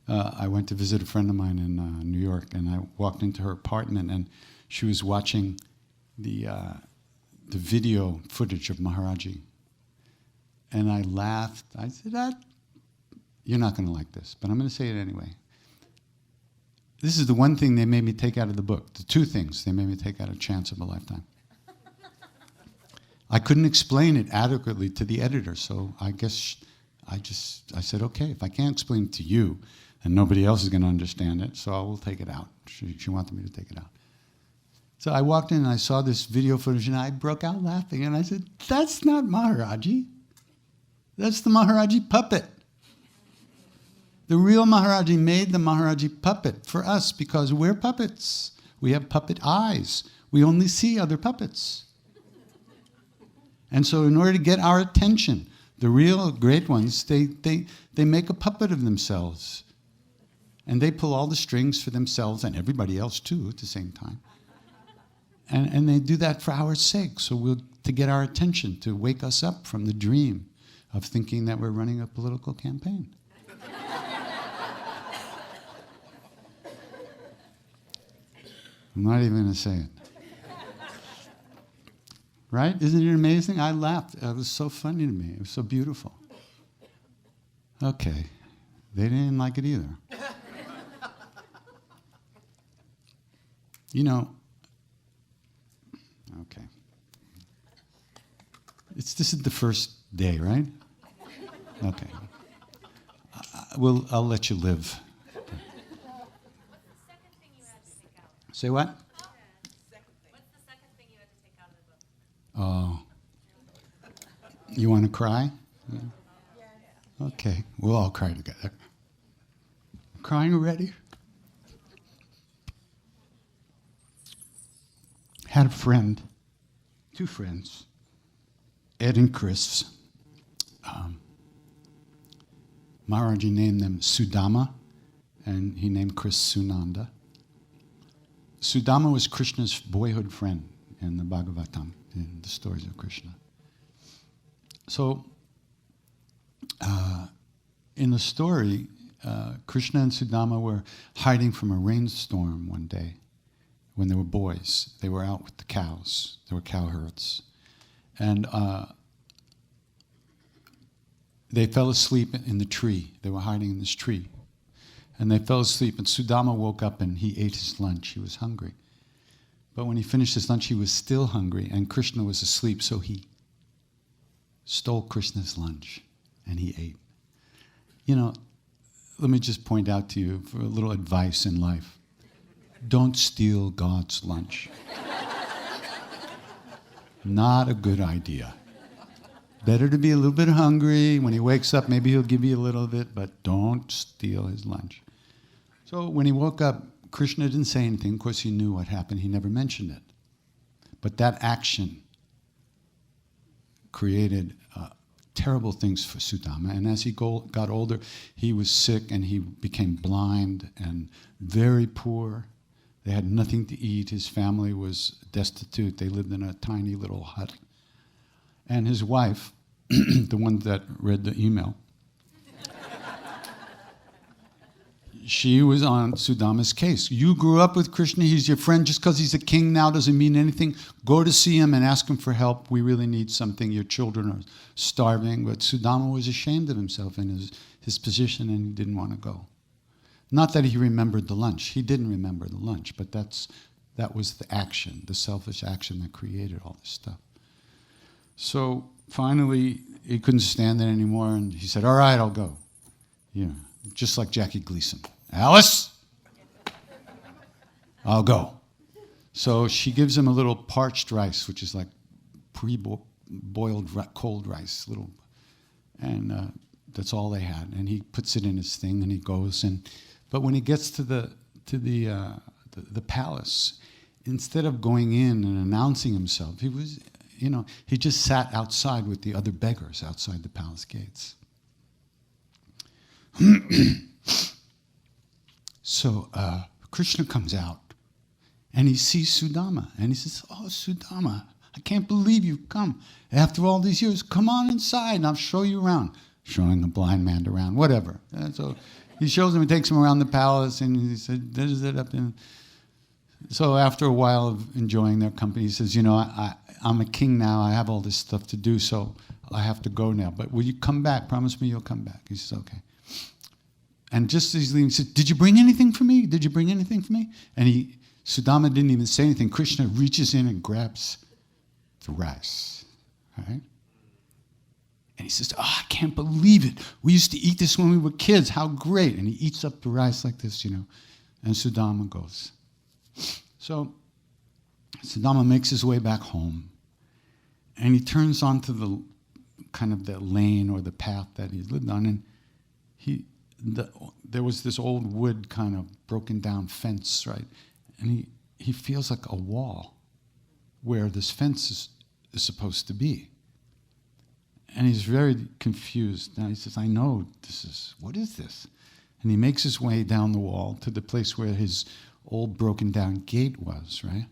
I went to visit a friend of mine in New York, and I walked into her apartment, and she was watching the video footage of Maharaji. And I laughed. I said, you're not going to like this, but I'm going to say it anyway. This is the one thing they made me take out of the book. The two things they made me take out of Chance of a Lifetime. I couldn't explain it adequately to the editor, so I guess I said, okay, if I can't explain it to you, and nobody else is going to understand it, so I will take it out. She wanted me to take it out. So I walked in and I saw this video footage and I broke out laughing and I said, that's not Maharaji. That's the Maharaji puppet. The real Maharaji made the Maharaji puppet for us because we're puppets. We have puppet eyes. We only see other puppets. And so in order to get our attention, the real great ones, they make a puppet of themselves. And they pull all the strings for themselves and everybody else too at the same time. And they do that for our sake, so to get our attention, to wake us up from the dream of thinking that we're running a political campaign. I'm not even going to say it. Right? Isn't it amazing? I laughed. It was so funny to me. It was so beautiful. Okay. They didn't like it either. You know, okay. This is the first day, right? Okay. I'll let you live. Say what? What's the second thing you had to take out of the book? Oh, You want to cry? Yeah. Okay, we'll all cry together. Crying already? Had a friend, two friends, Ed and Chris. Maharaj named them Sudama, and he named Chris Sunanda. Sudama was Krishna's boyhood friend in the Bhagavatam, in the stories of Krishna. So, in the story, Krishna and Sudama were hiding from a rainstorm one day when they were boys. They were out with the cows. They were cow herds. And they fell asleep in the tree. They were hiding in this tree. And they fell asleep, and Sudama woke up and he ate his lunch. He was hungry. But when he finished his lunch, he was still hungry, and Krishna was asleep, so he stole Krishna's lunch, and he ate. You know, let me just point out to you for a little advice in life. Don't steal God's lunch. Not a good idea. Better to be a little bit hungry. When he wakes up, maybe he'll give you a little bit, but don't steal his lunch. So when he woke up, Krishna didn't say anything. Of course, he knew what happened. He never mentioned it. But that action created terrible things for Sudama. And as he got older, he was sick and he became blind and very poor. They had nothing to eat. His family was destitute. They lived in a tiny little hut. And his wife, the one that read the email, she was on Sudama's case. You grew up with Krishna. He's your friend. Just because he's a king now doesn't mean anything. Go to see him and ask him for help. We really need something. Your children are starving. But Sudama was ashamed of himself and his position, and he didn't want to go. Not that he remembered the lunch. He didn't remember the lunch, but that was the action, the selfish action that created all this stuff. So finally, he couldn't stand it anymore, and he said, all right, I'll go. Yeah, just like Jackie Gleason. Alice, I'll go. So she gives him a little parched rice, which is like pre-boiled cold rice, and that's all they had. And he puts it in his thing, and he goes. But when he gets to the palace, instead of going in and announcing himself, he just sat outside with the other beggars outside the palace gates. So Krishna comes out, and he sees Sudama, and he says, oh, Sudama, I can't believe you've come. After all these years, come on inside, and I'll show you around. Showing a blind man around, whatever. And so he shows him, he takes him around the palace, and he said, there's it up in. So after a while of enjoying their company, he says, I'm a king now, I have all this stuff to do, so I have to go now. But will you come back? Promise me you'll come back. He says, okay. And just as he's leaving, he said, did you bring anything for me? Did you bring anything for me? And Sudama didn't even say anything. Krishna reaches in and grabs the rice, right? And he says, I can't believe it. We used to eat this when we were kids. How great. And he eats up the rice like this, And Sudama goes. So Sudama makes his way back home. And he turns onto the kind of the lane or the path that he lived on. And there was this old wood kind of broken down fence, right? And he feels like a wall where this fence is supposed to be. And he's very confused. Now he says, I know what is this? And he makes his way down the wall to the place where his old broken down gate was, right?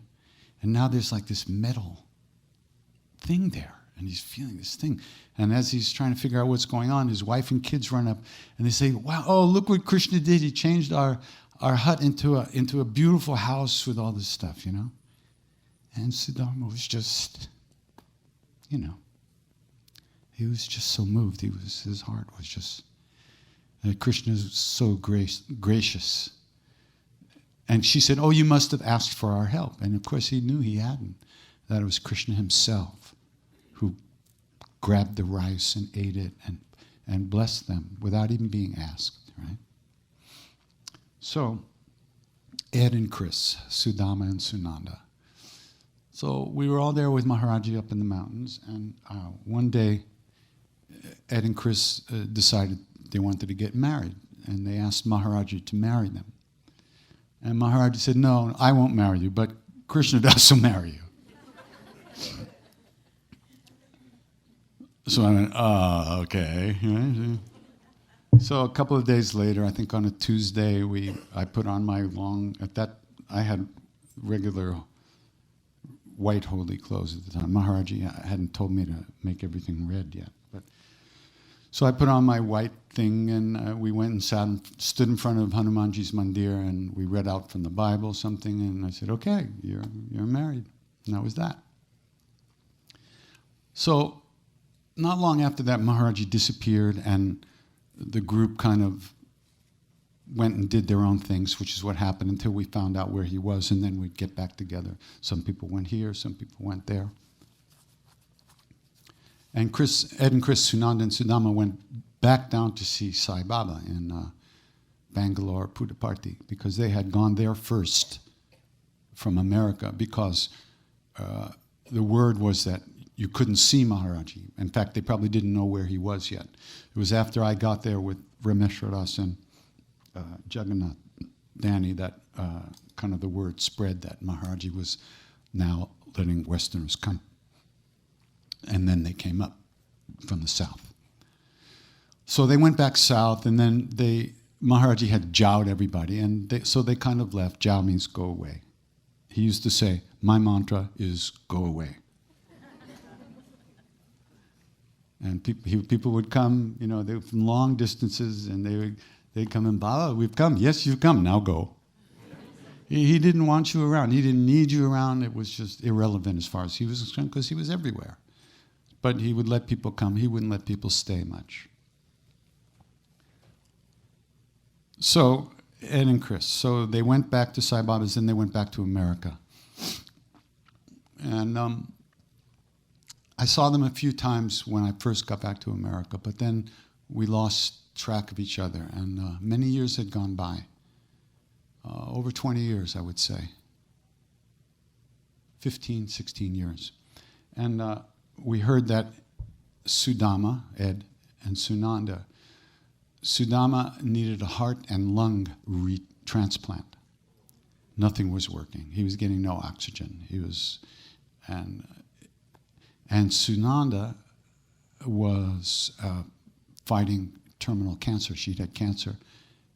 And now there's like this metal thing there. And he's feeling this thing. And as he's trying to figure out what's going on, his wife and kids run up and they say, wow, oh, look what Krishna did. He changed our hut into a beautiful house with all this stuff, And Sudama was just, he was just so moved. His heart was just, Krishna is so gracious. And she said, oh, you must have asked for our help. And of course he knew he hadn't, that it was Krishna himself who grabbed the rice and ate it and blessed them without even being asked, right? So, Ed and Chris, Sudama and Sunanda. So we were all there with Maharaj up in the mountains, and one day Ed and Chris decided they wanted to get married, and they asked Maharaji to marry them. And Maharaji said, no, I won't marry you, but Krishna Das will marry you. So I went, okay. So a couple of days later, I think on a Tuesday, I put on my I had regular white holy clothes at the time. Maharaji hadn't told me to make everything red yet. So I put on my white thing, and we went and stood in front of Hanumanji's mandir, and we read out from the Bible something, and I said, okay, you're married. And that was that. So not long after that, Maharaji disappeared, and the group kind of went and did their own things, which is what happened until we found out where he was, and then we'd get back together. Some people went here, some people went there. And Ed and Chris, Sunanda and Sudama went back down to see Sai Baba in Bangalore, Puttaparthi, because they had gone there first from America, because the word was that you couldn't see Maharaji. In fact, they probably didn't know where he was yet. It was after I got there with Rameshwaras and Jagannath Danny that kind of the word spread that Maharaji was now letting Westerners come. And then they came up from the south. So they went back south, and then Maharaji had jowed everybody, and so they kind of left. Jow means go away. He used to say, my mantra is go away. And people would come, they were from long distances, and they'd come and, Baba, we've come. Yes, you've come. Now go. He didn't want you around. He didn't need you around. It was just irrelevant as far as he was concerned, because he was everywhere. But he would let people come. He wouldn't let people stay much. So, Ed and Chris. So they went back to Sai Baba's, then they went back to America. And I saw them a few times when I first got back to America, but then we lost track of each other, and many years had gone by. Over 20 years, I would say. 15, 16 years. And we heard that Sudama, Ed, and Sunanda, Sudama needed a heart and lung transplant. Nothing was working. He was getting no oxygen. And Sunanda was fighting terminal cancer. She'd had cancer,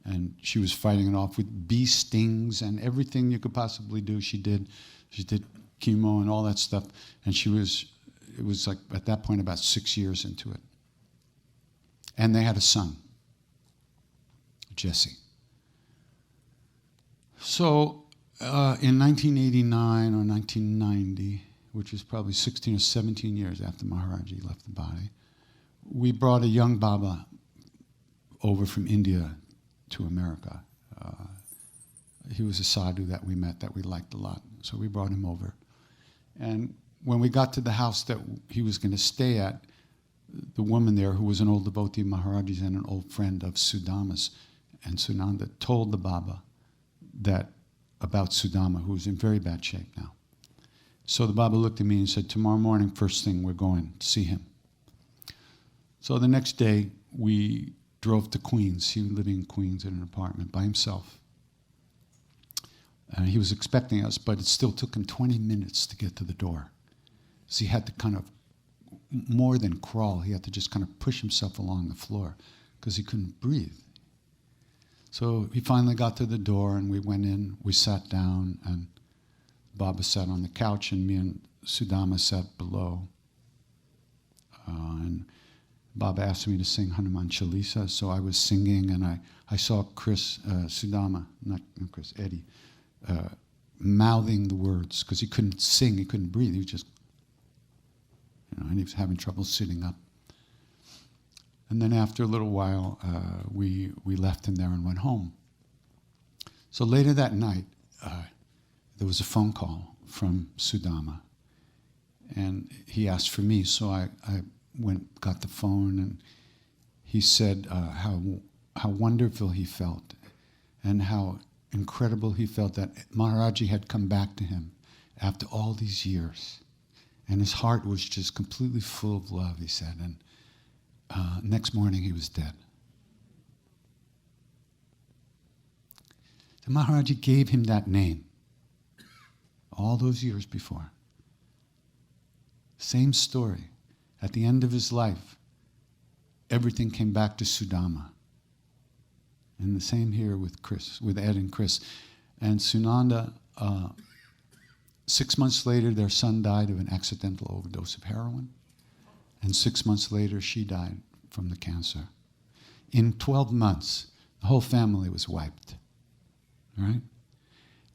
and she was fighting it off with bee stings and everything you could possibly do. She did chemo and all that stuff, and it was like at that point about 6 years into it. And they had a son, Jesse. So in 1989 or 1990, which was probably 16 or 17 years after Maharaji left the body, we brought a young Baba over from India to America. He was a sadhu that we met that we liked a lot, so we brought him over. And when we got to the house that he was going to stay at, the woman there, who was an old devotee of Maharaji's and an old friend of Sudama's, and Sunanda told the Baba about Sudama, who was in very bad shape now. So the Baba looked at me and said, tomorrow morning, first thing, we're going to see him. So the next day, we drove to Queens. He was living in Queens in an apartment by himself. And he was expecting us, but it still took him 20 minutes to get to the door. So he had to kind of, more than crawl, he had to just kind of push himself along the floor because he couldn't breathe. So he finally got to the door, and we went in, we sat down, and Baba sat on the couch, and me and Sudama sat below. And Baba asked me to sing Hanuman Chalisa, so I was singing, and I saw Sudama, not Chris, Eddie, mouthing the words, because he couldn't sing, he couldn't breathe, he was just, and he was having trouble sitting up. And then after a little while, we left him there and went home. So later that night, there was a phone call from Sudama, and he asked for me, so I got the phone, and he said how wonderful he felt, and how incredible he felt that Maharaji had come back to him after all these years, and his heart was just completely full of love, he said, Next morning he was dead. The Maharaji gave him that name all those years before. Same story. At the end of his life, everything came back to Sudama. And the same here with Chris, with Ed and Chris. And Sunanda, 6 months later, their son died of an accidental overdose of heroin. And 6 months later, she died from the cancer. In 12 months, the whole family was wiped. Right?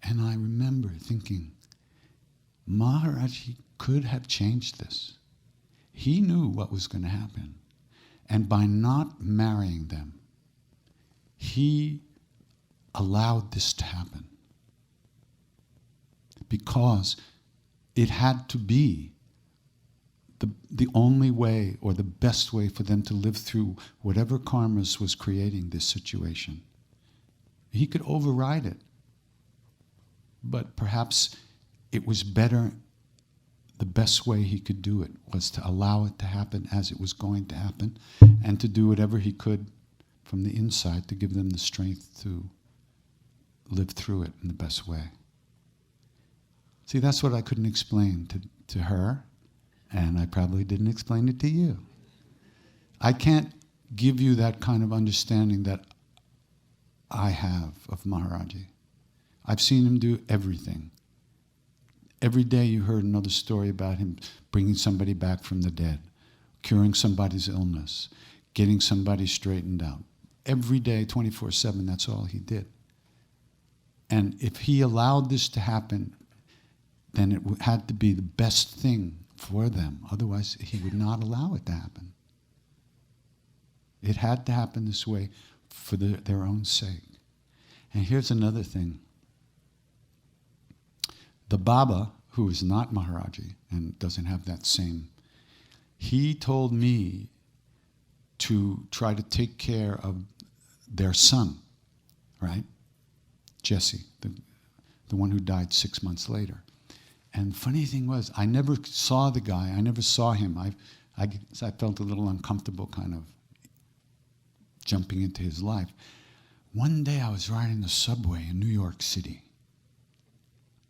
And I remember thinking, Maharaj could have changed this. He knew what was going to happen. And by not marrying them, he allowed this to happen. Because it had to be the only way or the best way for them to live through whatever karmas was creating this situation. He could override it. But perhaps it was better, the best way he could do it was to allow it to happen as it was going to happen and to do whatever he could from the inside to give them the strength to live through it in the best way. See, that's what I couldn't explain to her, and I probably didn't explain it to you. I can't give you that kind of understanding that I have of Maharaji. I've seen him do everything. Every day you heard another story about him bringing somebody back from the dead, curing somebody's illness, getting somebody straightened out. Every day, 24/7, that's all he did. And if he allowed this to happen, then it had to be the best thing for them. Otherwise, he would not allow it to happen. It had to happen this way for their own sake. And here's another thing. The Baba, who is not Maharaji and doesn't have that same, he told me to try to take care of their son, right? Jesse, the one who died 6 months later. And the funny thing was, I never saw the guy. I never saw him. I felt a little uncomfortable kind of jumping into his life. One day I was riding the subway in New York City.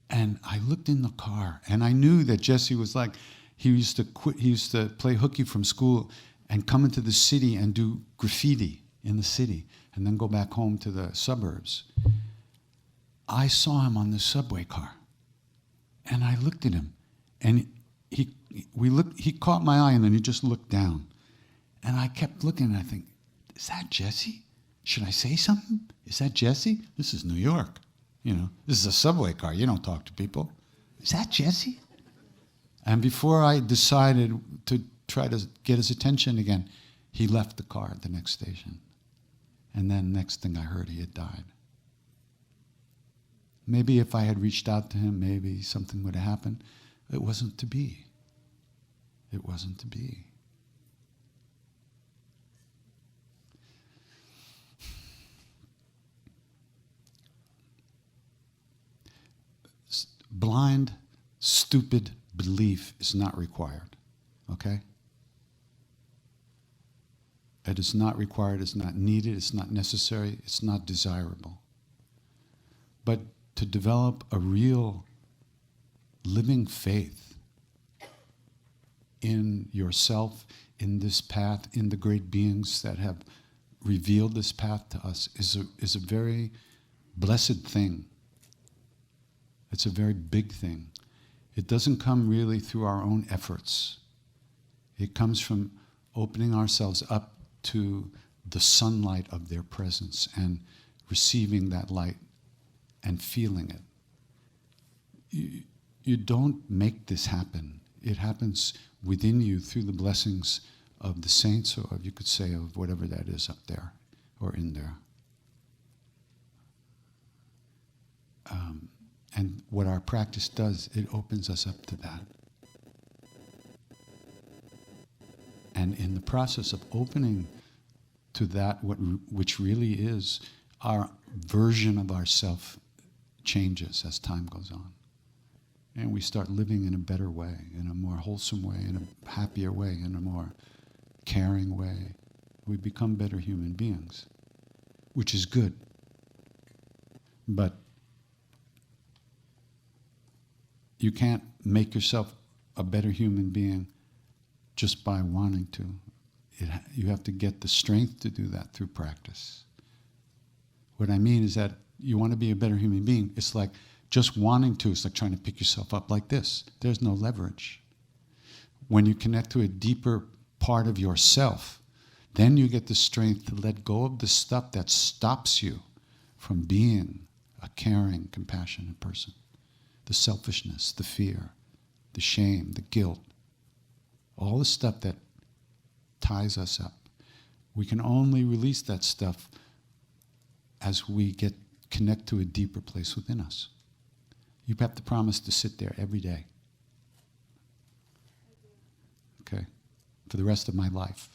And I looked in the car, and I knew that Jesse was like, he used to play hooky from school and come into the city and do graffiti in the city and then go back home to the suburbs. I saw him on the subway car. And I looked at him, and he caught my eye, and then he just looked down. And I kept looking, and I think, is that Jesse? Should I say something? Is that Jesse? This is New York. You know, this is a subway car. You don't talk to people. Is that Jesse? And before I decided to try to get his attention again, he left the car at the next station. And then next thing I heard, he had died. Maybe if I had reached out to him, maybe something would have happened. It wasn't to be. It wasn't to be. Blind, stupid belief is not required, okay? It is not required, it's not needed, it's not necessary, it's not desirable. But to develop a real living faith in yourself, in this path, in the great beings that have revealed this path to us is a very blessed thing. It's a very big thing. It doesn't come really through our own efforts. It comes from opening ourselves up to the sunlight of their presence and receiving that light and feeling it. You don't make this happen. It happens within you through the blessings of the saints, or you could say of whatever that is up there or in there. And what our practice does, it opens us up to that. And in the process of opening to that, which really is, our version of ourself changes as time goes on. And we start living in a better way, in a more wholesome way, in a happier way, in a more caring way, we become better human beings, which is good. But you can't make yourself a better human being just by wanting to. You have to get the strength to do that through practice. What I mean is that you want to be a better human being. It's like just wanting to. It's like trying to pick yourself up like this. There's no leverage. When you connect to a deeper part of yourself, then you get the strength to let go of the stuff that stops you from being a caring, compassionate person. The selfishness, the fear, the shame, the guilt, all the stuff that ties us up. We can only release that stuff as we connect to a deeper place within us. You have to promise to sit there every day. Okay? For the rest of my life.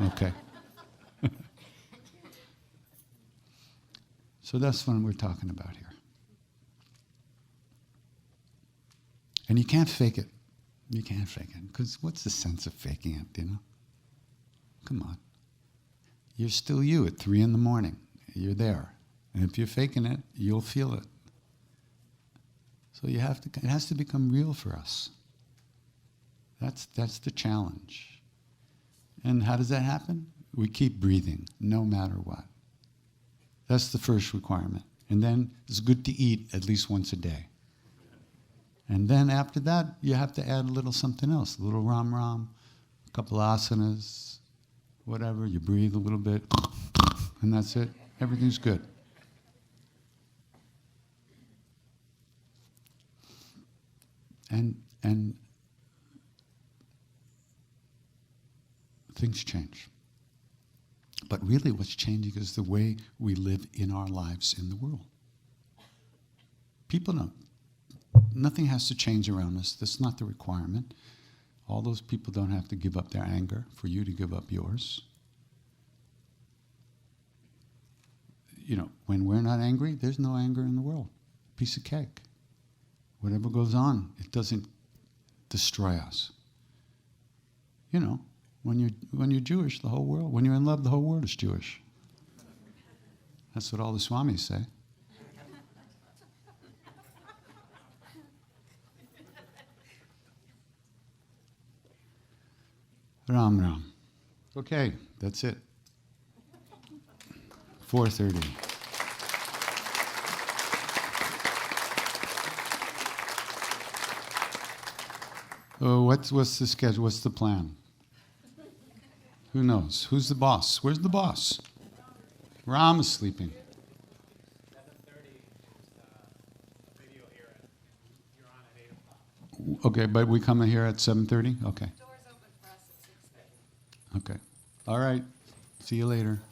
Okay. So that's what we're talking about here. And you can't fake it. You can't fake it. Because what's the sense of faking it, you know? Come on. You're still you at 3 a.m. You're there. And if you're faking it, you'll feel it. So it has to become real for us. That's the challenge. And how does that happen? We keep breathing, no matter what. That's the first requirement. And then it's good to eat at least once a day. And then after that, you have to add a little something else, a little ram, a couple asanas, whatever. You breathe a little bit, and that's it. Everything's good. And things change. But really what's changing is the way we live in our lives in the world. People don't. Nothing has to change around us. That's not the requirement. All those people don't have to give up their anger for you to give up yours. You know, when we're not angry, there's no anger in the world. Piece of cake. Whatever goes on, it doesn't destroy us. You know, when you're Jewish, the whole world, when you're in love, the whole world is Jewish. That's what all the Swamis say. Ram Ram. Okay, that's it. 4:30. Oh, what's the schedule? What's the plan? Who knows? Who's the boss? Where's the boss? Ram is sleeping. 7:30 is the video here. You're on at 8 o'clock. Okay, but we come in here at 7:30? Okay. Doors open for us at 6:30. Okay. All right. See you later.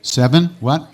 Seven? What?